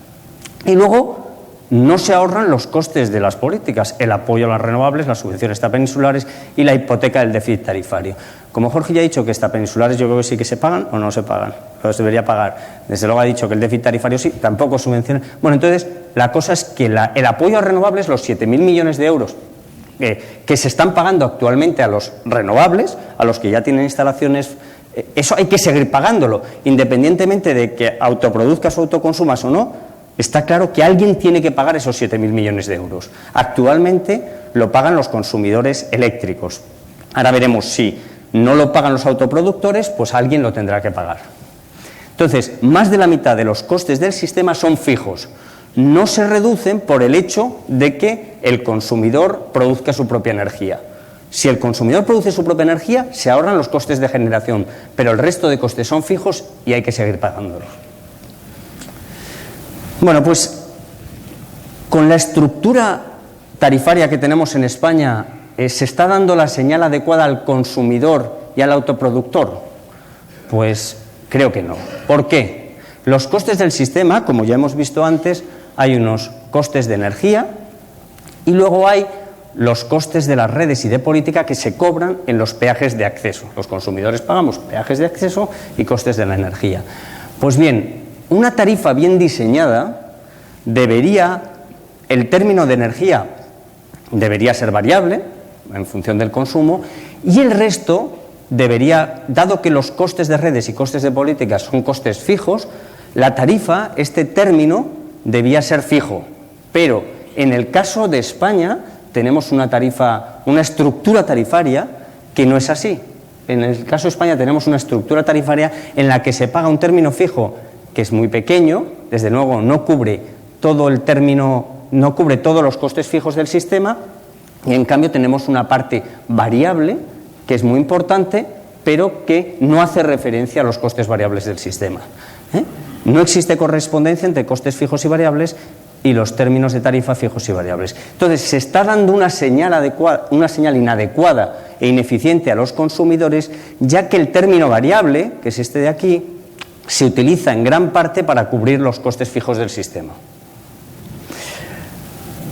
C: Y luego no se ahorran los costes de las políticas, el apoyo a las renovables, las subvenciones extrapeninsulares y la hipoteca del déficit tarifario. Como Jorge ya ha dicho que extrapeninsulares yo creo que sí que se pagan o no se pagan, los debería pagar. Desde luego ha dicho que el déficit tarifario sí, tampoco subvenciones. Bueno, entonces la cosa es que el apoyo a renovables, los 7.000 millones de euros que se están pagando actualmente a los renovables, a los que ya tienen instalaciones, eso hay que seguir pagándolo, independientemente de que autoproduzcas o autoconsumas o no. Está claro que alguien tiene que pagar esos 7.000 millones de euros. Actualmente lo pagan los consumidores eléctricos. Ahora veremos si no lo pagan los autoproductores, pues alguien lo tendrá que pagar. Entonces, más de la mitad de los costes del sistema son fijos. No se reducen por el hecho de que el consumidor produzca su propia energía. Si el consumidor produce su propia energía, se ahorran los costes de generación, pero el resto de costes son fijos y hay que seguir pagándolos. Bueno, pues con la estructura tarifaria que tenemos en España, ¿se está dando la señal adecuada al consumidor y al autoproductor? Pues creo que no. ¿Por qué? Los costes del sistema, como ya hemos visto antes, hay unos costes de energía y luego hay los costes de las redes y de política que se cobran en los peajes de acceso. Los consumidores pagamos peajes de acceso y costes de la energía. Pues bien, una tarifa bien diseñada el término de energía debería ser variable en función del consumo y el resto debería, dado que los costes de redes y costes de políticas son costes fijos, la tarifa, este término, debía ser fijo. Pero en el caso de España tenemos una estructura tarifaria que no es así. En el caso de España tenemos una estructura tarifaria en la que se paga un término fijo que es muy pequeño, desde luego no cubre todo el término, no cubre todos los costes fijos del sistema, y en cambio tenemos una parte variable que es muy importante, pero que no hace referencia a los costes variables del sistema. No existe correspondencia entre costes fijos y variables y los términos de tarifa fijos y variables. Entonces, se está dando una señal inadecuada e ineficiente a los consumidores, ya que el término variable, que es este de aquí, se utiliza en gran parte para cubrir los costes fijos del sistema.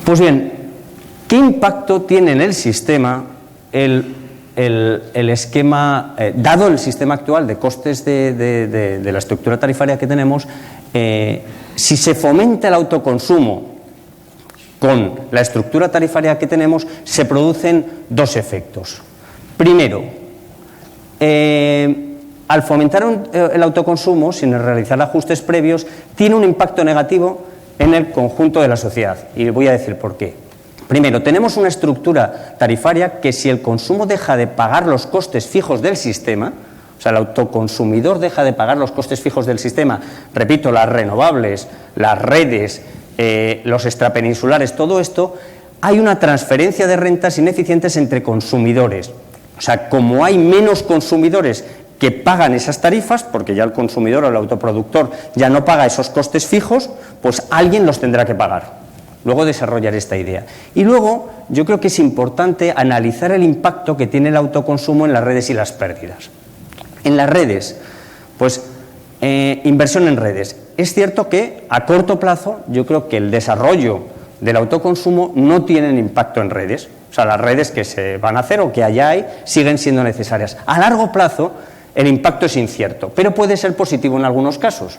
C: Pues bien, ¿qué impacto tiene en el sistema el esquema, dado el sistema actual de costes de la estructura tarifaria que tenemos, si se fomenta el autoconsumo con la estructura tarifaria que tenemos, se producen dos efectos. Primero, al fomentar el autoconsumo, sin realizar ajustes previos, tiene un impacto negativo en el conjunto de la sociedad. Y voy a decir por qué. Primero, tenemos una estructura tarifaria que si el consumo deja de pagar los costes fijos del sistema, o sea, el autoconsumidor deja de pagar los costes fijos del sistema, repito, las renovables, las redes, los extrapeninsulares, todo esto, hay una transferencia de rentas ineficientes entre consumidores. O sea, como hay menos consumidores que pagan esas tarifas, porque ya el consumidor o el autoproductor ya no paga esos costes fijos, pues alguien los tendrá que pagar. Luego desarrollar esta idea. Y luego yo creo que es importante analizar el impacto que tiene el autoconsumo en las redes y las pérdidas. En las redes, pues inversión en redes. Es cierto que a corto plazo yo creo que el desarrollo del autoconsumo no tiene impacto en redes. O sea, las redes que se van a hacer o que allá hay siguen siendo necesarias. A largo plazo el impacto es incierto, pero puede ser positivo en algunos casos.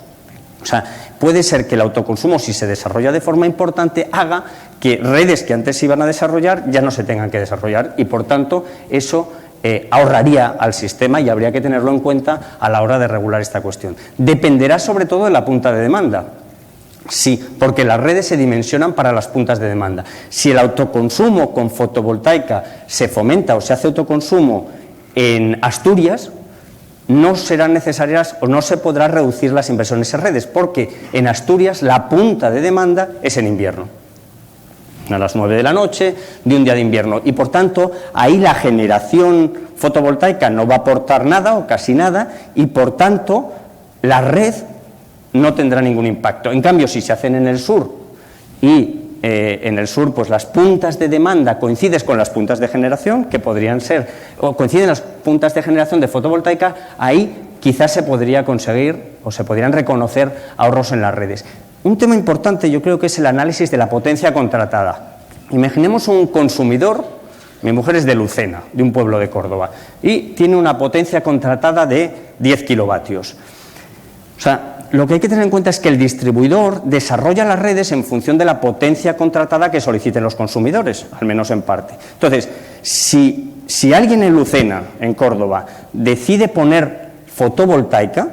C: O sea, puede ser que el autoconsumo, si se desarrolla de forma importante, haga que redes que antes se iban a desarrollar ya no se tengan que desarrollar y, por tanto, eso ahorraría al sistema y habría que tenerlo en cuenta a la hora de regular esta cuestión. Dependerá sobre todo de la punta de demanda. Sí, porque las redes se dimensionan para las puntas de demanda. Si el autoconsumo con fotovoltaica se fomenta o se hace autoconsumo en Asturias, no serán necesarias o no se podrá reducir las inversiones en redes, porque en Asturias la punta de demanda es en invierno, a las 9 de la noche de un día de invierno, y por tanto ahí la generación fotovoltaica no va a aportar nada o casi nada, y por tanto la red no tendrá ningún impacto. En cambio, si se hacen en el sur y en el sur pues las puntas de demanda coinciden con las puntas de generación, que podrían ser, o coinciden las puntas de generación de fotovoltaica, ahí quizás se podría conseguir o se podrían reconocer ahorros en las redes. Un tema importante yo creo que es el análisis de la potencia contratada. Imaginemos un consumidor, mi mujer es de Lucena, de un pueblo de Córdoba, y tiene una potencia contratada de 10 kilovatios. O sea, lo que hay que tener en cuenta es que el distribuidor desarrolla las redes en función de la potencia contratada que soliciten los consumidores, al menos en parte. Entonces, si alguien en Lucena, en Córdoba, decide poner fotovoltaica,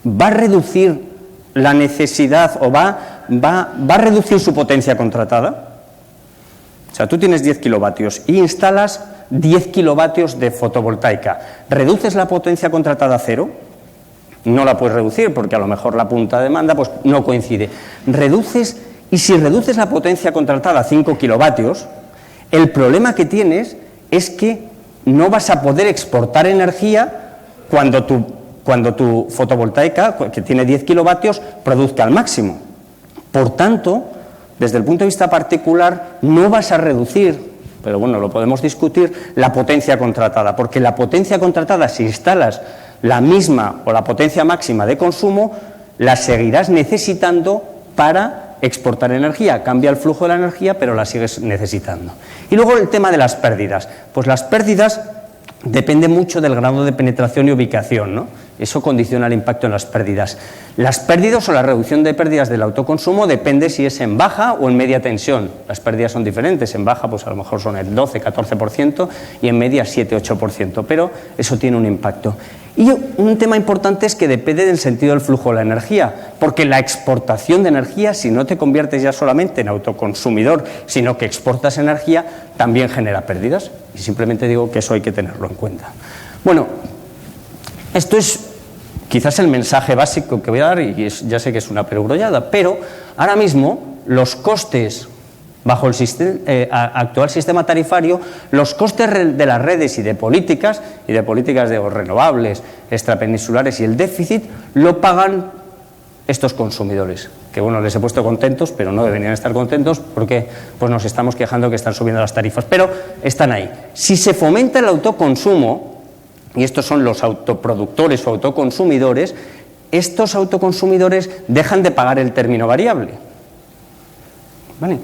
C: va a reducir la necesidad o va a reducir su potencia contratada. O sea, tú tienes 10 kilovatios y instalas 10 kilovatios de fotovoltaica. ¿Reduces la potencia contratada a cero? No la puedes reducir porque a lo mejor la punta de demanda pues no coincide. Reduces, y si reduces la potencia contratada a 5 kilovatios, el problema que tienes es que no vas a poder exportar energía cuando tu fotovoltaica, que tiene 10 kilovatios, produzca al máximo. Por tanto, desde el punto de vista particular, no vas a reducir, pero bueno, lo podemos discutir, la potencia contratada, porque la potencia contratada, si instalas la misma o la potencia máxima de consumo, la seguirás necesitando para exportar energía. Cambia el flujo de la energía, pero la sigues necesitando. Y luego el tema de las pérdidas. Pues las pérdidas dependen mucho del grado de penetración y ubicación, ¿no? Eso condiciona el impacto en las pérdidas. Las pérdidas o la reducción de pérdidas del autoconsumo depende si es en baja o en media tensión. Las pérdidas son diferentes. En baja pues a lo mejor son el 12-14% y en media 7-8%, pero eso tiene un impacto. Y un tema importante es que depende del sentido del flujo de la energía, porque la exportación de energía, si no te conviertes ya solamente en autoconsumidor, sino que exportas energía, también genera pérdidas. Y simplemente digo que eso hay que tenerlo en cuenta. Bueno, esto es quizás el mensaje básico que voy a dar, y ya sé que es una perogrullada, pero ahora mismo los costes bajo el actual sistema tarifario, los costes de las redes y de políticas de renovables, extrapeninsulares y el déficit, lo pagan estos consumidores, que bueno, les he puesto contentos, pero no deberían estar contentos porque pues nos estamos quejando que están subiendo las tarifas, pero están ahí. Si se fomenta el autoconsumo, y estos son los autoproductores o autoconsumidores, estos autoconsumidores dejan de pagar el término variable, ¿vale?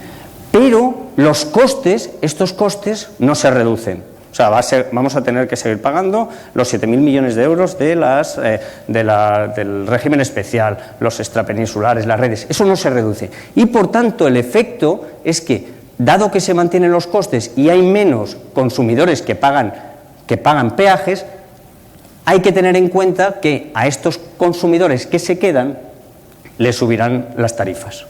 C: Pero los costes, estos costes no se reducen. O sea, vamos a tener que seguir pagando los 7.000 millones de euros del régimen especial, los extrapeninsulares, las redes. Eso no se reduce. Y por tanto, el efecto es que, dado que se mantienen los costes y hay menos consumidores que pagan peajes, hay que tener en cuenta que a estos consumidores que se quedan les subirán las tarifas.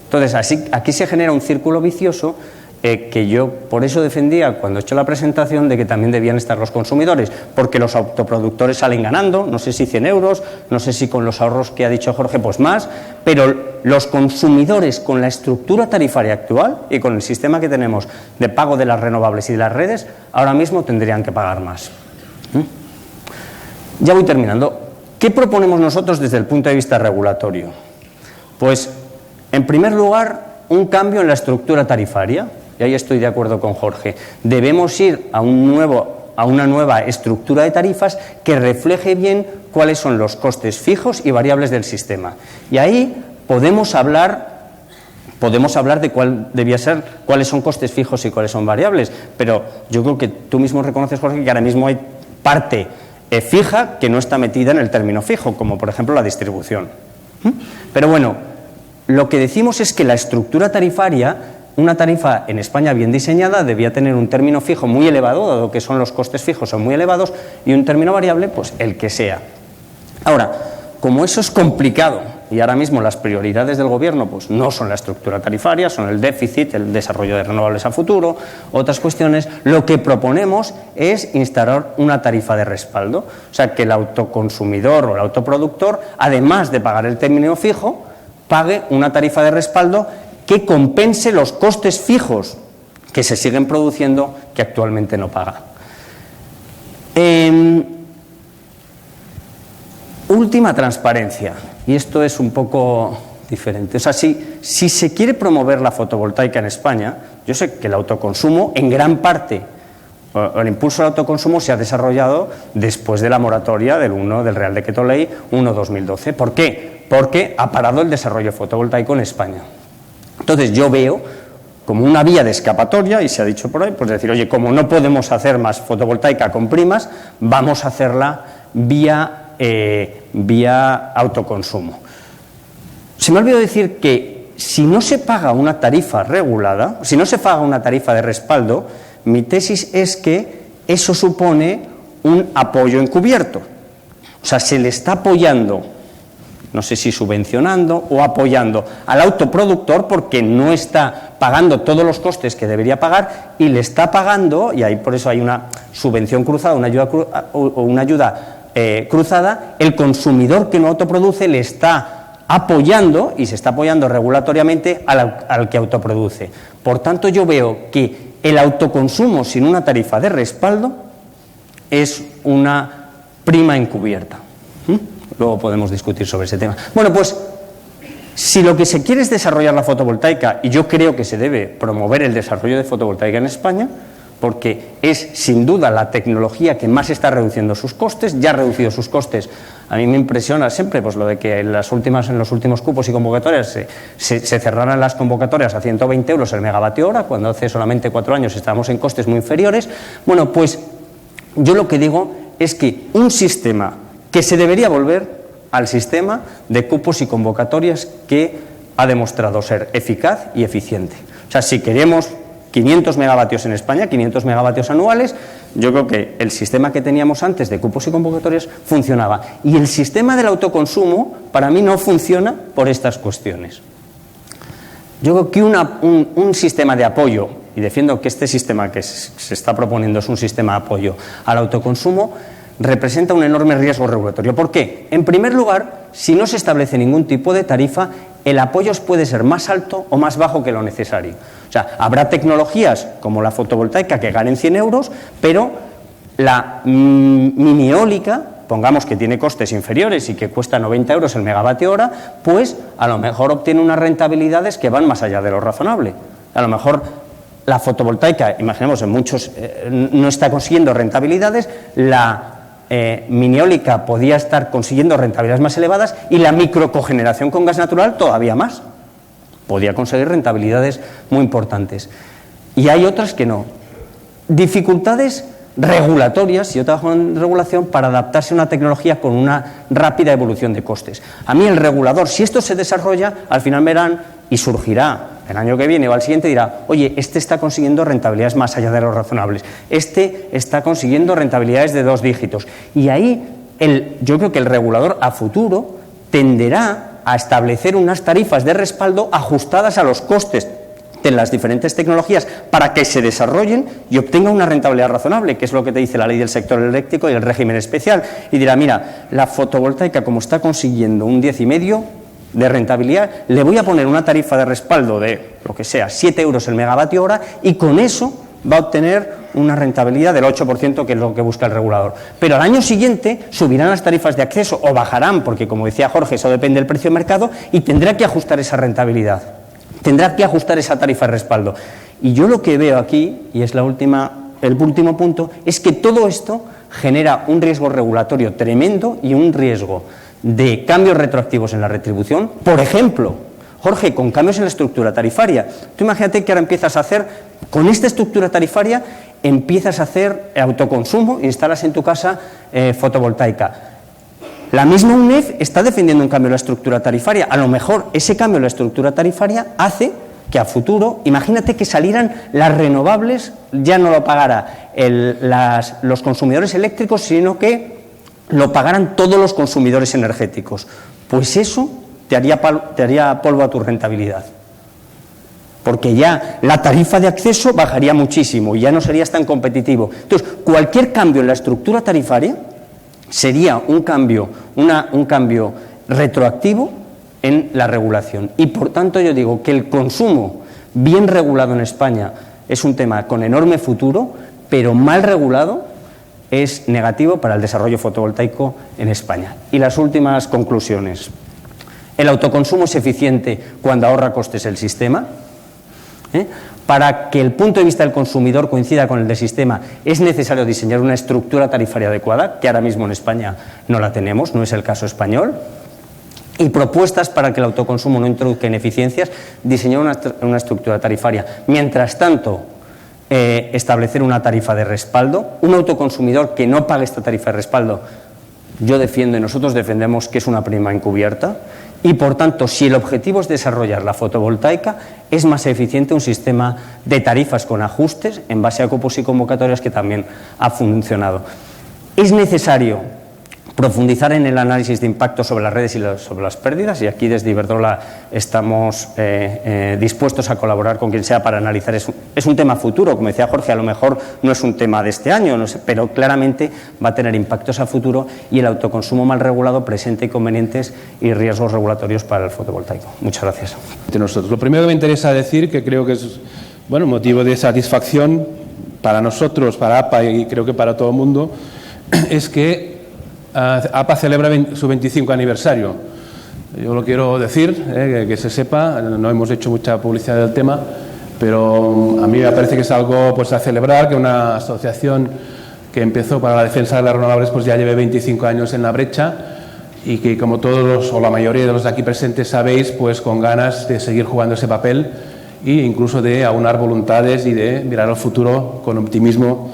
C: Entonces, aquí se genera un círculo vicioso que yo por eso defendía cuando he hecho la presentación de que también debían estar los consumidores, porque los autoproductores salen ganando, no sé si 100 euros, no sé si con los ahorros que ha dicho Jorge, pues más, pero los consumidores con la estructura tarifaria actual y con el sistema que tenemos de pago de las renovables y de las redes, ahora mismo tendrían que pagar más. Ya voy terminando. ¿Qué proponemos nosotros desde el punto de vista regulatorio? Pues, en primer lugar, un cambio en la estructura tarifaria, y ahí estoy de acuerdo con Jorge. Debemos ir a una nueva estructura de tarifas que refleje bien cuáles son los costes fijos y variables del sistema. Y ahí podemos hablar de cuáles son costes fijos y cuáles son variables, pero yo creo que tú mismo reconoces, Jorge, que ahora mismo hay parte fija que no está metida en el término fijo, como por ejemplo la distribución. Pero bueno, lo que decimos es que la estructura tarifaria una tarifa en España bien diseñada debía tener un término fijo muy elevado, dado que los costes fijos son muy elevados, y un término variable, pues el que sea. Ahora, como eso es complicado y ahora mismo las prioridades del Gobierno pues no son la estructura tarifaria, son el déficit, el desarrollo de renovables a futuro, otras cuestiones, lo que proponemos es instaurar una tarifa de respaldo. O sea, que el autoconsumidor o el autoproductor, además de pagar el término fijo, pague una tarifa de respaldo que compense los costes fijos que se siguen produciendo que actualmente no paga. Última, transparencia, y esto es un poco diferente. O sea, si se quiere promover la fotovoltaica en España, yo sé que el autoconsumo, en gran parte, o el impulso al autoconsumo se ha desarrollado después de la moratoria del Real Decreto Ley 1/2012. ¿Por qué? Porque ha parado el desarrollo fotovoltaico en España. Entonces yo veo como una vía de escapatoria, y se ha dicho por ahí, pues decir, oye, como no podemos hacer más fotovoltaica con primas, vamos a hacerla vía autoconsumo. Se me ha olvidado decir que si no se paga una tarifa regulada, si no se paga una tarifa de respaldo, mi tesis es que eso supone un apoyo encubierto. O sea, se le está apoyando, no sé si subvencionando o apoyando al autoproductor porque no está pagando todos los costes que debería pagar y le está pagando, y ahí por eso hay una subvención cruzada, una ayuda cruzada, el consumidor que no autoproduce le está apoyando y se está apoyando regulatoriamente al que autoproduce. Por tanto, yo veo que el autoconsumo sin una tarifa de respaldo es una prima encubierta. Luego podemos discutir sobre ese tema. Bueno, pues si lo que se quiere es desarrollar la fotovoltaica, y yo creo que se debe promover el desarrollo de fotovoltaica en España, porque es sin duda la tecnología que más está reduciendo sus costes, ya ha reducido sus costes. A mí me impresiona siempre pues lo de que en los últimos cupos y convocatorias se cerraran las convocatorias a 120 euros el megavatio hora, cuando hace solamente 4 años estábamos en costes muy inferiores. Bueno, pues yo lo que digo es que un sistema que se debería volver al sistema de cupos y convocatorias que ha demostrado ser eficaz y eficiente. O sea, si queremos 500 megavatios en España, 500 megavatios anuales, yo creo que el sistema que teníamos antes de cupos y convocatorias funcionaba. Y el sistema del autoconsumo, para mí, no funciona por estas cuestiones. Yo creo que un sistema de apoyo, y defiendo que este sistema que se está proponiendo es un sistema de apoyo al autoconsumo, representa un enorme riesgo regulatorio. ¿Por qué? En primer lugar, si no se establece ningún tipo de tarifa, el apoyo puede ser más alto o más bajo que lo necesario. O sea, habrá tecnologías como la fotovoltaica que ganen 100 euros, pero la mini eólica, pongamos que tiene costes inferiores y que cuesta 90 euros el megavatio hora, pues a lo mejor obtiene unas rentabilidades que van más allá de lo razonable. A lo mejor la fotovoltaica, imaginemos, en muchos no está consiguiendo rentabilidades, la mini eólica podía estar consiguiendo rentabilidades más elevadas y la microcogeneración con gas natural todavía más. Podía conseguir rentabilidades muy importantes. Y hay otras que no. Dificultades regulatorias, yo trabajo en regulación para adaptarse a una tecnología con una rápida evolución de costes. A mí el regulador, si esto se desarrolla, al final verán y surgirá el año que viene o al siguiente, dirá, oye, este está consiguiendo rentabilidades más allá de los razonables, este está consiguiendo rentabilidades de 2 dígitos. Y ahí yo creo que el regulador a futuro tenderá a establecer unas tarifas de respaldo ajustadas a los costes de las diferentes tecnologías para que se desarrollen y obtengan una rentabilidad razonable, que es lo que te dice la ley del sector eléctrico y el régimen especial. Y dirá, mira, la fotovoltaica como está consiguiendo un 10,5 de rentabilidad, le voy a poner una tarifa de respaldo de, lo que sea, 7 euros el megavatio hora y con eso va a obtener una rentabilidad del 8%, que es lo que busca el regulador. Pero al año siguiente subirán las tarifas de acceso o bajarán, porque como decía Jorge, eso depende del precio de mercado y tendrá que ajustar esa rentabilidad, tendrá que ajustar esa tarifa de respaldo. Y yo lo que veo aquí, y es el último punto, es que todo esto genera un riesgo regulatorio tremendo y un riesgo de cambios retroactivos en la retribución. Por ejemplo, Jorge, con cambios en la estructura tarifaria. Tú imagínate que ahora empiezas a hacer, con esta estructura tarifaria, empiezas a hacer autoconsumo, instalas en tu casa fotovoltaica. La misma UNEF está defendiendo un cambio en la estructura tarifaria. A lo mejor ese cambio en la estructura tarifaria hace que a futuro, imagínate que salieran las renovables, ya no lo pagara los consumidores eléctricos, sino que lo pagaran todos los consumidores energéticos. Pues eso te haría polvo a tu rentabilidad. Porque ya la tarifa de acceso bajaría muchísimo y ya no serías tan competitivo. Entonces, cualquier cambio en la estructura tarifaria sería un cambio retroactivo en la regulación. Y, por tanto, yo digo que el consumo bien regulado en España es un tema con enorme futuro, pero mal regulado es negativo para el desarrollo fotovoltaico en España. Y las últimas conclusiones. El autoconsumo es eficiente cuando ahorra costes el sistema. Para que el punto de vista del consumidor coincida con el del sistema, es necesario diseñar una estructura tarifaria adecuada, que ahora mismo en España no la tenemos, no es el caso español. Y propuestas para que el autoconsumo no introduzca ineficiencias, diseñar una estructura tarifaria. Mientras tanto, establecer una tarifa de respaldo. Un autoconsumidor que no pague esta tarifa de respaldo, yo defiendo y nosotros defendemos que es una prima encubierta. Y, por tanto, si el objetivo es desarrollar la fotovoltaica, es más eficiente un sistema de tarifas con ajustes en base a cupos y convocatorias que también ha funcionado. Es necesario profundizar en el análisis de impacto sobre las redes y sobre las pérdidas, y aquí desde Iberdrola estamos dispuestos a colaborar con quien sea para analizar. Es un tema futuro, como decía Jorge, a lo mejor no es un tema de este año, no sé, pero claramente va a tener impactos a futuro, y el autoconsumo mal regulado presenta inconvenientes y riesgos regulatorios para el fotovoltaico. Muchas gracias.
D: Lo primero que me interesa decir, que creo que es motivo de satisfacción para nosotros, para APA y creo que para todo el mundo, es que APA celebra su 25 aniversario. Yo lo quiero decir, que se sepa, no hemos hecho mucha publicidad del tema, pero a mí me parece que es algo pues a celebrar, que una asociación que empezó para la defensa de las renovables pues ya lleve 25 años en la brecha, y que, como todos o la mayoría de los de aquí presentes sabéis, pues con ganas de seguir jugando ese papel e incluso de aunar voluntades y de mirar al futuro con optimismo,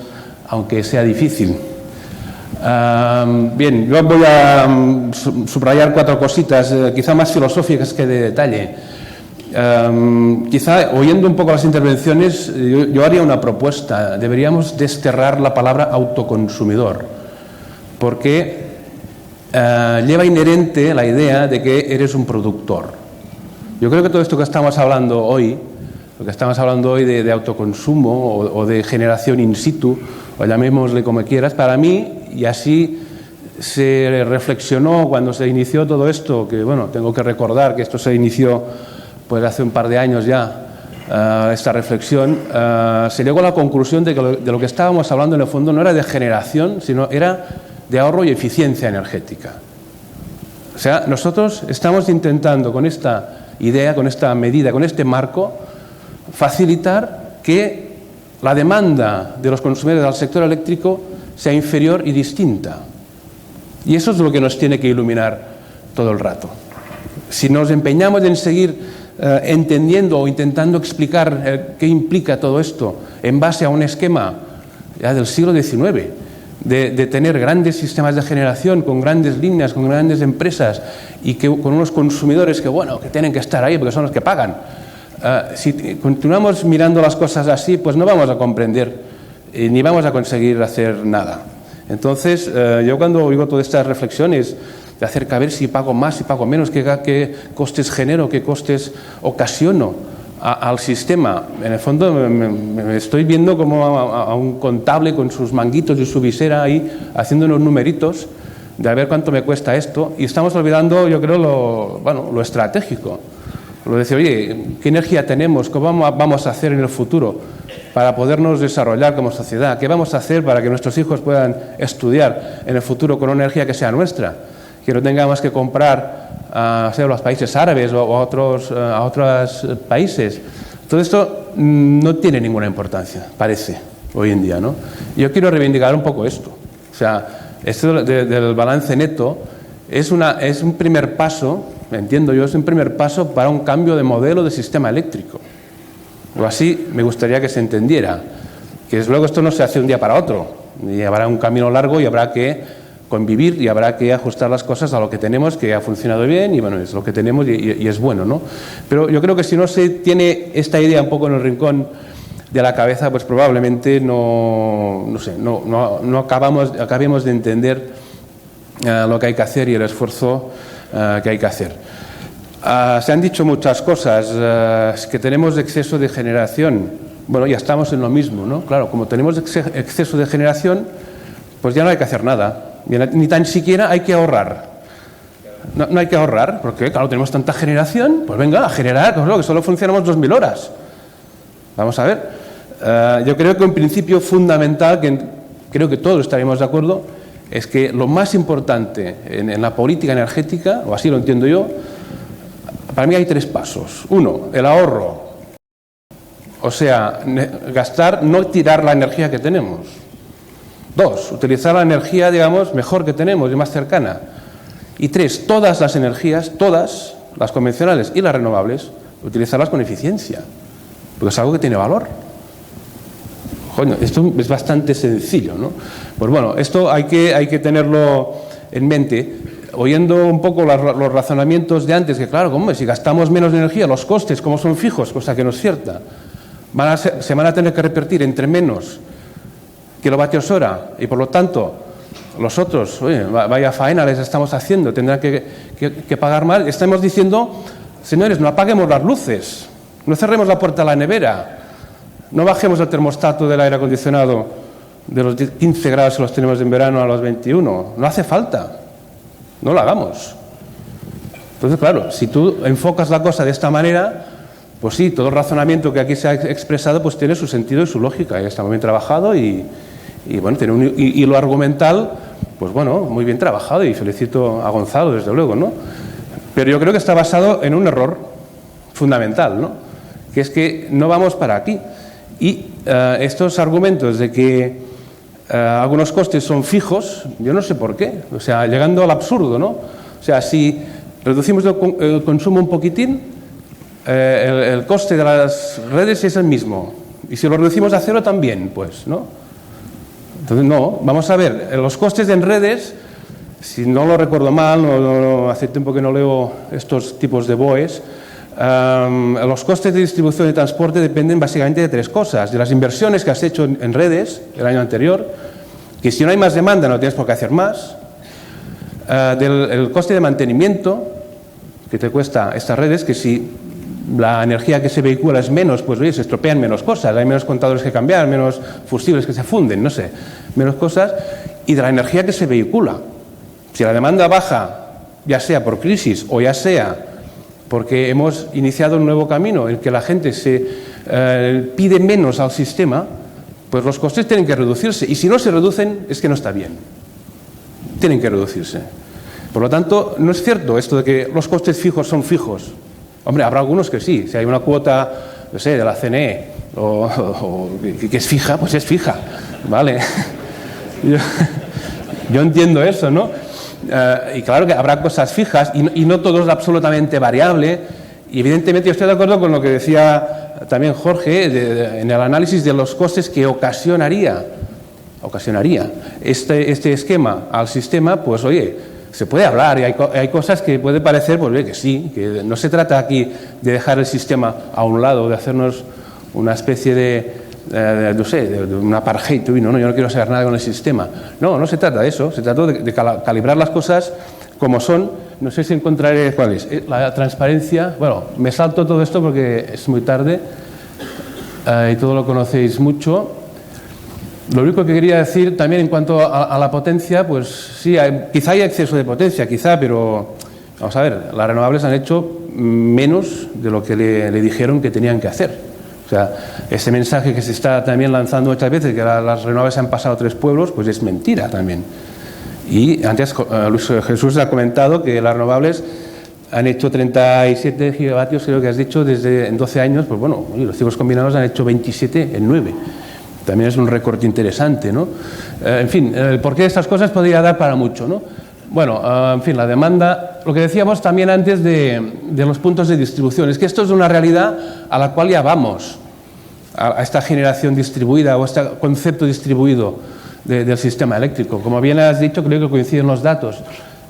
D: aunque sea difícil. Bien, yo voy a subrayar 4 cositas, quizá más filosóficas que de detalle. Quizá, oyendo un poco las intervenciones, yo haría una propuesta. Deberíamos desterrar la palabra autoconsumidor, porque lleva inherente la idea de que eres un productor. Yo creo que todo esto que estamos hablando hoy, de autoconsumo o de generación in situ, o llamémosle como quieras, para mí, y así se reflexionó cuando se inició todo esto, que tengo que recordar que esto se inició pues hace un par de años ya, esta reflexión, se llegó a la conclusión de que de lo que estábamos hablando en el fondo no era de generación, sino era de ahorro y eficiencia energética. O sea, nosotros estamos intentando con esta idea, con esta medida, con este marco, facilitar que la demanda de los consumidores del sector eléctrico sea inferior y distinta. Y eso es lo que nos tiene que iluminar todo el rato. Si nos empeñamos en seguir entendiendo o intentando explicar qué implica todo esto en base a un esquema ya del siglo XIX, de tener grandes sistemas de generación con grandes líneas, con grandes empresas y que con unos consumidores que tienen que estar ahí porque son los que pagan. Si continuamos mirando las cosas así, pues no vamos a comprender ni vamos a conseguir hacer nada. Entonces, yo cuando oigo todas estas reflexiones de acerca de ver si pago más, si pago menos, qué costes genero, qué costes ocasiono al sistema, en el fondo me estoy viendo como a un contable con sus manguitos y su visera ahí haciendo unos numeritos de a ver cuánto me cuesta esto, y estamos olvidando, yo creo, lo estratégico. Lo de decir, oye, ¿qué energía tenemos? ¿Cómo vamos a hacer en el futuro para podernos desarrollar como sociedad? ¿Qué vamos a hacer para que nuestros hijos puedan estudiar en el futuro con una energía que sea nuestra? Que no tengamos que comprar a los países árabes o a otros países. Todo esto no tiene ninguna importancia, parece, hoy en día, ¿no? Yo quiero reivindicar un poco esto. O sea, esto del balance neto es un primer paso, entiendo yo, es un primer paso para un cambio de modelo de sistema eléctrico. O así me gustaría que se entendiera. Que desde luego esto no se hace de un día para otro. Y habrá un camino largo y habrá que convivir y habrá que ajustar las cosas a lo que tenemos, que ha funcionado bien y bueno, es lo que tenemos y es bueno, ¿no? Pero yo creo que si no se tiene esta idea un poco en el rincón de la cabeza, pues probablemente no acabemos de entender lo que hay que hacer y el esfuerzo que hay que hacer. Se han dicho muchas cosas, que tenemos exceso de generación. Bueno, ya estamos en lo mismo, ¿no? Claro, como tenemos exceso de generación, pues ya no hay que hacer nada. Ni tan siquiera hay que ahorrar. No hay que ahorrar, porque claro, tenemos tanta generación, pues venga, a generar, pues, que solo funcionamos 2000 horas. Vamos a ver. Yo creo que un principio fundamental, que creo que todos estaremos de acuerdo, es que lo más importante en la política energética, o así lo entiendo yo, para mí hay 3 pasos. 1, el ahorro. O sea, gastar, no tirar la energía que tenemos. 2, utilizar la energía, digamos, mejor que tenemos y más cercana. Y 3, todas las energías, todas, las convencionales y las renovables, utilizarlas con eficiencia, porque es algo que tiene valor. Coño, esto es bastante sencillo, ¿no? Pues bueno, esto hay que tenerlo en mente. Oyendo un poco los razonamientos de antes, que claro, como si gastamos menos energía, los costes, como son fijos, cosa que no es cierta, se van a tener que repartir entre menos kilovatios hora y por lo tanto los otros, oye, vaya faena les estamos haciendo, tendrán que pagar más. Estamos diciendo, señores, no apaguemos las luces, no cerremos la puerta a la nevera, no bajemos el termostato del aire acondicionado de los 15 grados que los tenemos en verano a los 21, no hace falta, no lo hagamos. Entonces, claro, si tú enfocas la cosa de esta manera, pues sí, todo el razonamiento que aquí se ha expresado pues tiene su sentido y su lógica, ya está muy bien trabajado y bueno, tiene un hilo argumental, pues bueno, muy bien trabajado y felicito a Gonzalo, desde luego, ¿no? Pero yo creo que está basado en un error fundamental, ¿no? Que es que no vamos para aquí. Y estos argumentos de que algunos costes son fijos, yo no sé por qué, o sea, llegando al absurdo, ¿no? O sea, si reducimos el consumo un poquitín, el coste de las redes es el mismo. Y si lo reducimos a 0 también, pues, ¿no? Entonces, no, vamos a ver, los costes en redes, si no lo recuerdo mal, hace tiempo que no leo estos tipos de BOEs, los costes de distribución y transporte dependen básicamente de 3 cosas: de las inversiones que has hecho en redes el año anterior, que si no hay más demanda no tienes por qué hacer más, del coste de mantenimiento que te cuesta estas redes, que si la energía que se vehicula es menos, pues oye, se estropean menos cosas, hay menos contadores que cambiar, menos fusibles que se funden, no sé, menos cosas, y de la energía que se vehicula. Si la demanda baja, ya sea por crisis o ya sea porque hemos iniciado un nuevo camino en que la gente se pide menos al sistema, pues los costes tienen que reducirse, y si no se reducen es que no está bien, tienen que reducirse. Por lo tanto, no es cierto esto de que los costes fijos son fijos. Hombre, habrá algunos que sí. Si hay una cuota, no sé, de la CNE o que es fija, pues es fija, ¿vale? Yo entiendo eso, ¿no? Y claro que habrá cosas fijas y no todo es absolutamente variable. Y evidentemente yo estoy de acuerdo con lo que decía también Jorge en el análisis de los costes que ocasionaría este esquema al sistema. Pues oye, se puede hablar y hay cosas que puede parecer, pues que sí, que no se trata aquí de dejar el sistema a un lado, de hacernos una especie no sé, de un apartheid, yo no quiero saber nada con el sistema. No se trata de eso, se trata de calibrar las cosas como son. No sé si encontraré cuál es. La transparencia, bueno, me salto todo esto porque es muy tarde y todo lo conocéis mucho. Lo único que quería decir también en cuanto a la potencia, pues sí, quizá hay exceso de potencia, pero vamos a ver, las renovables han hecho menos de lo que le dijeron que tenían que hacer. O sea, ese mensaje que se está también lanzando muchas veces, que las renovables han pasado 3 pueblos, pues es mentira también. Y antes Luis Jesús ha comentado que las renovables han hecho 37 gigavatios, creo que has dicho, en 12 años. Pues bueno, los ciclos combinados han hecho 27 en 9. También es un récord interesante, ¿no? En fin, el porqué de estas cosas podría dar para mucho, ¿no? Bueno, en fin, la demanda, lo que decíamos también antes de los puntos de distribución, es que esto es una realidad a la cual ya vamos, a esta generación distribuida o a este concepto distribuido. del sistema eléctrico. Como bien has dicho, creo que coinciden los datos.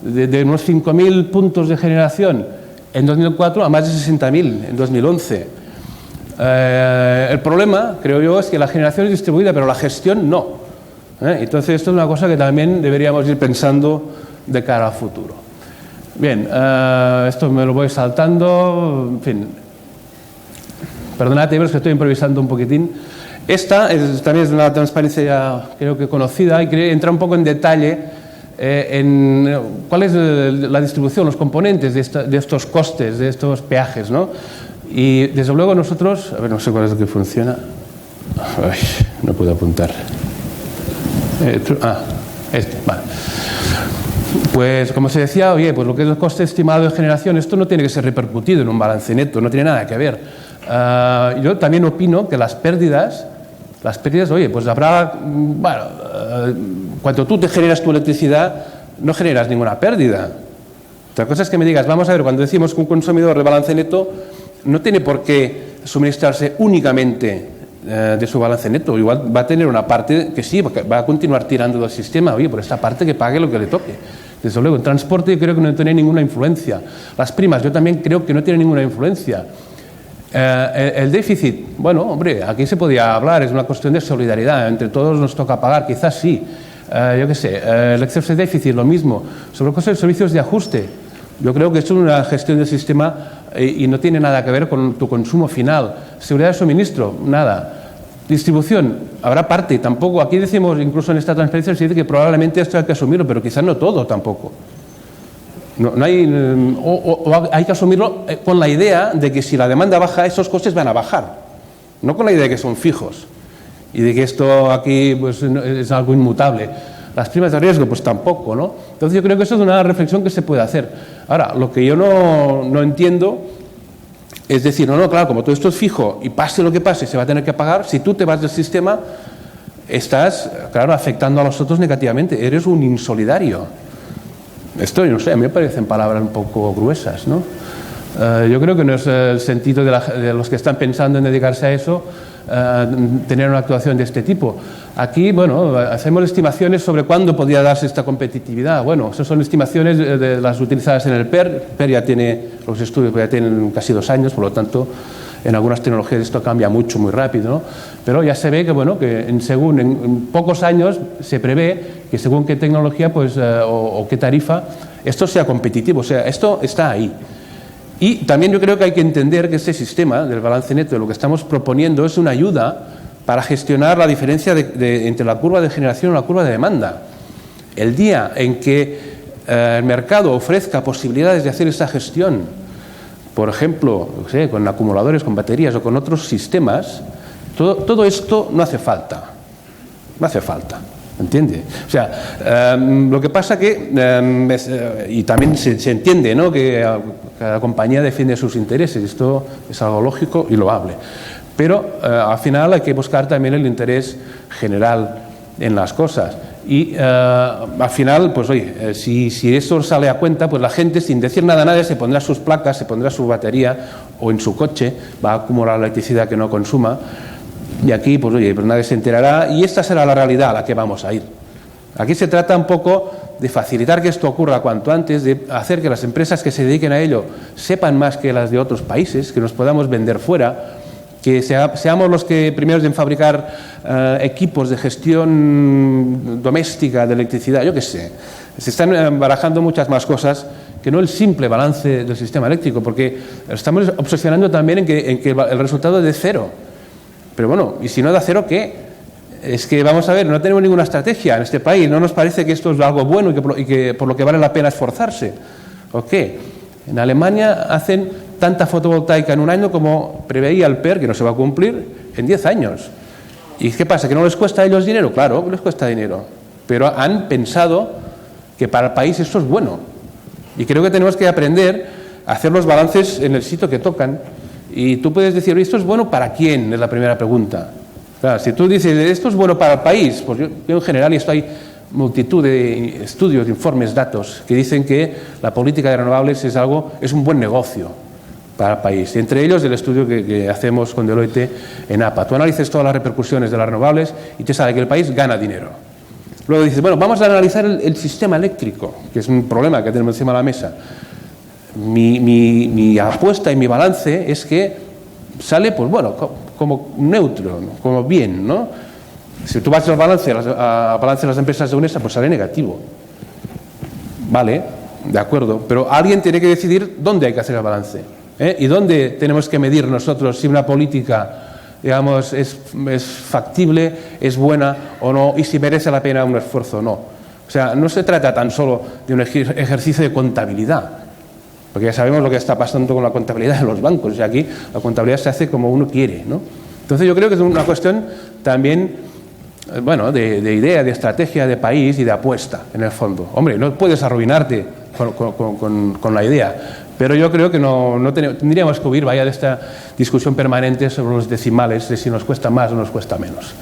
D: De unos 5.000 puntos de generación en 2004 a más de 60.000 en 2011. El problema, creo yo, es que la generación es distribuida, pero la gestión no. Entonces, esto es una cosa que también deberíamos ir pensando de cara al futuro. Bien, esto me lo voy saltando, en fin. Perdonad, pero es que estoy improvisando un poquitín. Esta también es una transparencia, creo que conocida, y quería entrar un poco en detalle en cuál es la distribución, los componentes de estos costes, de estos peajes, ¿no? Y desde luego nosotros, a ver, no sé cuál es el que funciona. Ay, no puedo apuntar. Vale. Pues como se decía, oye, pues lo que es el coste estimado de generación, esto no tiene que ser repercutido en un balance neto, no tiene nada que ver. Yo también opino que las pérdidas, oye, pues habrá, bueno, cuando tú te generas tu electricidad, no generas ninguna pérdida. Otra cosa es que me digas, vamos a ver, cuando decimos que un consumidor de balance neto no tiene por qué suministrarse únicamente de su balance neto, igual va a tener una parte que sí, va a continuar tirando del sistema, oye, por esta parte que pague lo que le toque. Desde luego, en transporte yo creo que no tiene ninguna influencia. Las primas yo también creo que no tienen ninguna influencia. El déficit, bueno, hombre, aquí se podía hablar, es una cuestión de solidaridad, entre todos nos toca pagar, quizás sí. Yo qué sé, el exceso de déficit, lo mismo. Sobre el coste de servicios de ajuste, yo creo que esto es una gestión del sistema y no tiene nada que ver con tu consumo final. Seguridad de suministro, nada. Distribución, habrá parte, tampoco. Aquí decimos, incluso en esta transparencia, se dice que probablemente esto hay que asumirlo, pero quizás no todo tampoco. No hay, o hay que asumirlo con la idea de que si la demanda baja, esos costes van a bajar. No con la idea de que son fijos y de que esto aquí pues, es algo inmutable. Las primas de riesgo, pues tampoco, ¿no? Entonces yo creo que eso es una reflexión que se puede hacer. Ahora, lo que yo no entiendo es decir, no, claro, como todo esto es fijo y pase lo que pase, se va a tener que pagar, si tú te vas del sistema, estás, claro, afectando a los otros negativamente, eres un insolidario. Esto, no sé, a mí me parecen palabras un poco gruesas, ¿no? Yo creo que no es el sentido de los que están pensando en dedicarse a eso tener una actuación de este tipo. Aquí, bueno, hacemos estimaciones sobre cuándo podría darse esta competitividad. Bueno, esas son estimaciones de las utilizadas en el PER. El PER ya tiene, los estudios ya tienen casi 2 años, por lo tanto, en algunas tecnologías esto cambia mucho, muy rápido, ¿no? Pero ya se ve que, bueno, que en pocos años se prevé que según qué tecnología, pues, o qué tarifa, esto sea competitivo. O sea, esto está ahí. Y también yo creo que hay que entender que este sistema del balance neto, de lo que estamos proponiendo, es una ayuda para gestionar la diferencia entre la curva de generación y la curva de demanda. El día en que el mercado ofrezca posibilidades de hacer esa gestión, por ejemplo, no sé, con acumuladores, con baterías o con otros sistemas, todo esto no hace falta. No hace falta. ¿Entiende? O sea, lo que pasa que, y también se entiende, ¿no?, que cada compañía defiende sus intereses, esto es algo lógico y loable, pero al final hay que buscar también el interés general en las cosas y al final, pues oye, si eso sale a cuenta, pues la gente sin decir nada a nadie se pondrá sus placas, se pondrá su batería o en su coche, va a acumular la electricidad que no consuma. Y aquí, pues oye, pues nadie se enterará y esta será la realidad a la que vamos a ir. Aquí se trata un poco de facilitar que esto ocurra cuanto antes, de hacer que las empresas que se dediquen a ello sepan más que las de otros países, que nos podamos vender fuera, que seamos los que primeros en fabricar equipos de gestión doméstica de electricidad, yo qué sé. Se están barajando muchas más cosas que no el simple balance del sistema eléctrico, porque estamos obsesionando también en que el resultado es de cero. Pero bueno, ¿y si no da cero qué? Es que, vamos a ver, no tenemos ninguna estrategia en este país, no nos parece que esto es algo bueno y que por lo que vale la pena esforzarse. ¿O qué? En Alemania hacen tanta fotovoltaica en un año como preveía el PER, que no se va a cumplir, en 10 años. ¿Y qué pasa? ¿Que no les cuesta a ellos dinero? Claro que les cuesta dinero, pero han pensado que para el país esto es bueno. Y creo que tenemos que aprender a hacer los balances en el sitio que tocan. Y tú puedes decir, ¿esto es bueno para quién? Es la primera pregunta. Claro, si tú dices, ¿esto es bueno para el país? Pues yo en general, y esto hay multitud de estudios, informes, datos, que dicen que la política de renovables es un buen negocio para el país. Entre ellos, el estudio que hacemos con Deloitte en APA. Tú analices todas las repercusiones de las renovables y te sale que el país gana dinero. Luego dices, bueno, vamos a analizar el sistema eléctrico, que es un problema que tenemos encima de la mesa. Mi apuesta y mi balance es que sale, pues bueno, como neutro, ¿no? Como bien, ¿no? Si tú vas al balance de las empresas de UNESA, pues sale negativo. Vale, de acuerdo, pero alguien tiene que decidir dónde hay que hacer el balance, ¿eh? Y dónde tenemos que medir nosotros si una política, digamos, es factible, es buena o no, y si merece la pena un esfuerzo o no. O sea, no se trata tan solo de un ejercicio de contabilidad, porque ya sabemos lo que está pasando con la contabilidad de los bancos, y aquí la contabilidad se hace como uno quiere, ¿no? Entonces yo creo que es una cuestión también, bueno, de idea, de estrategia de país y de apuesta, en el fondo. Hombre, no puedes arruinarte con la idea, pero yo creo que no tendríamos que huir, vaya, de esta discusión permanente sobre los decimales, de si nos cuesta más o nos cuesta menos.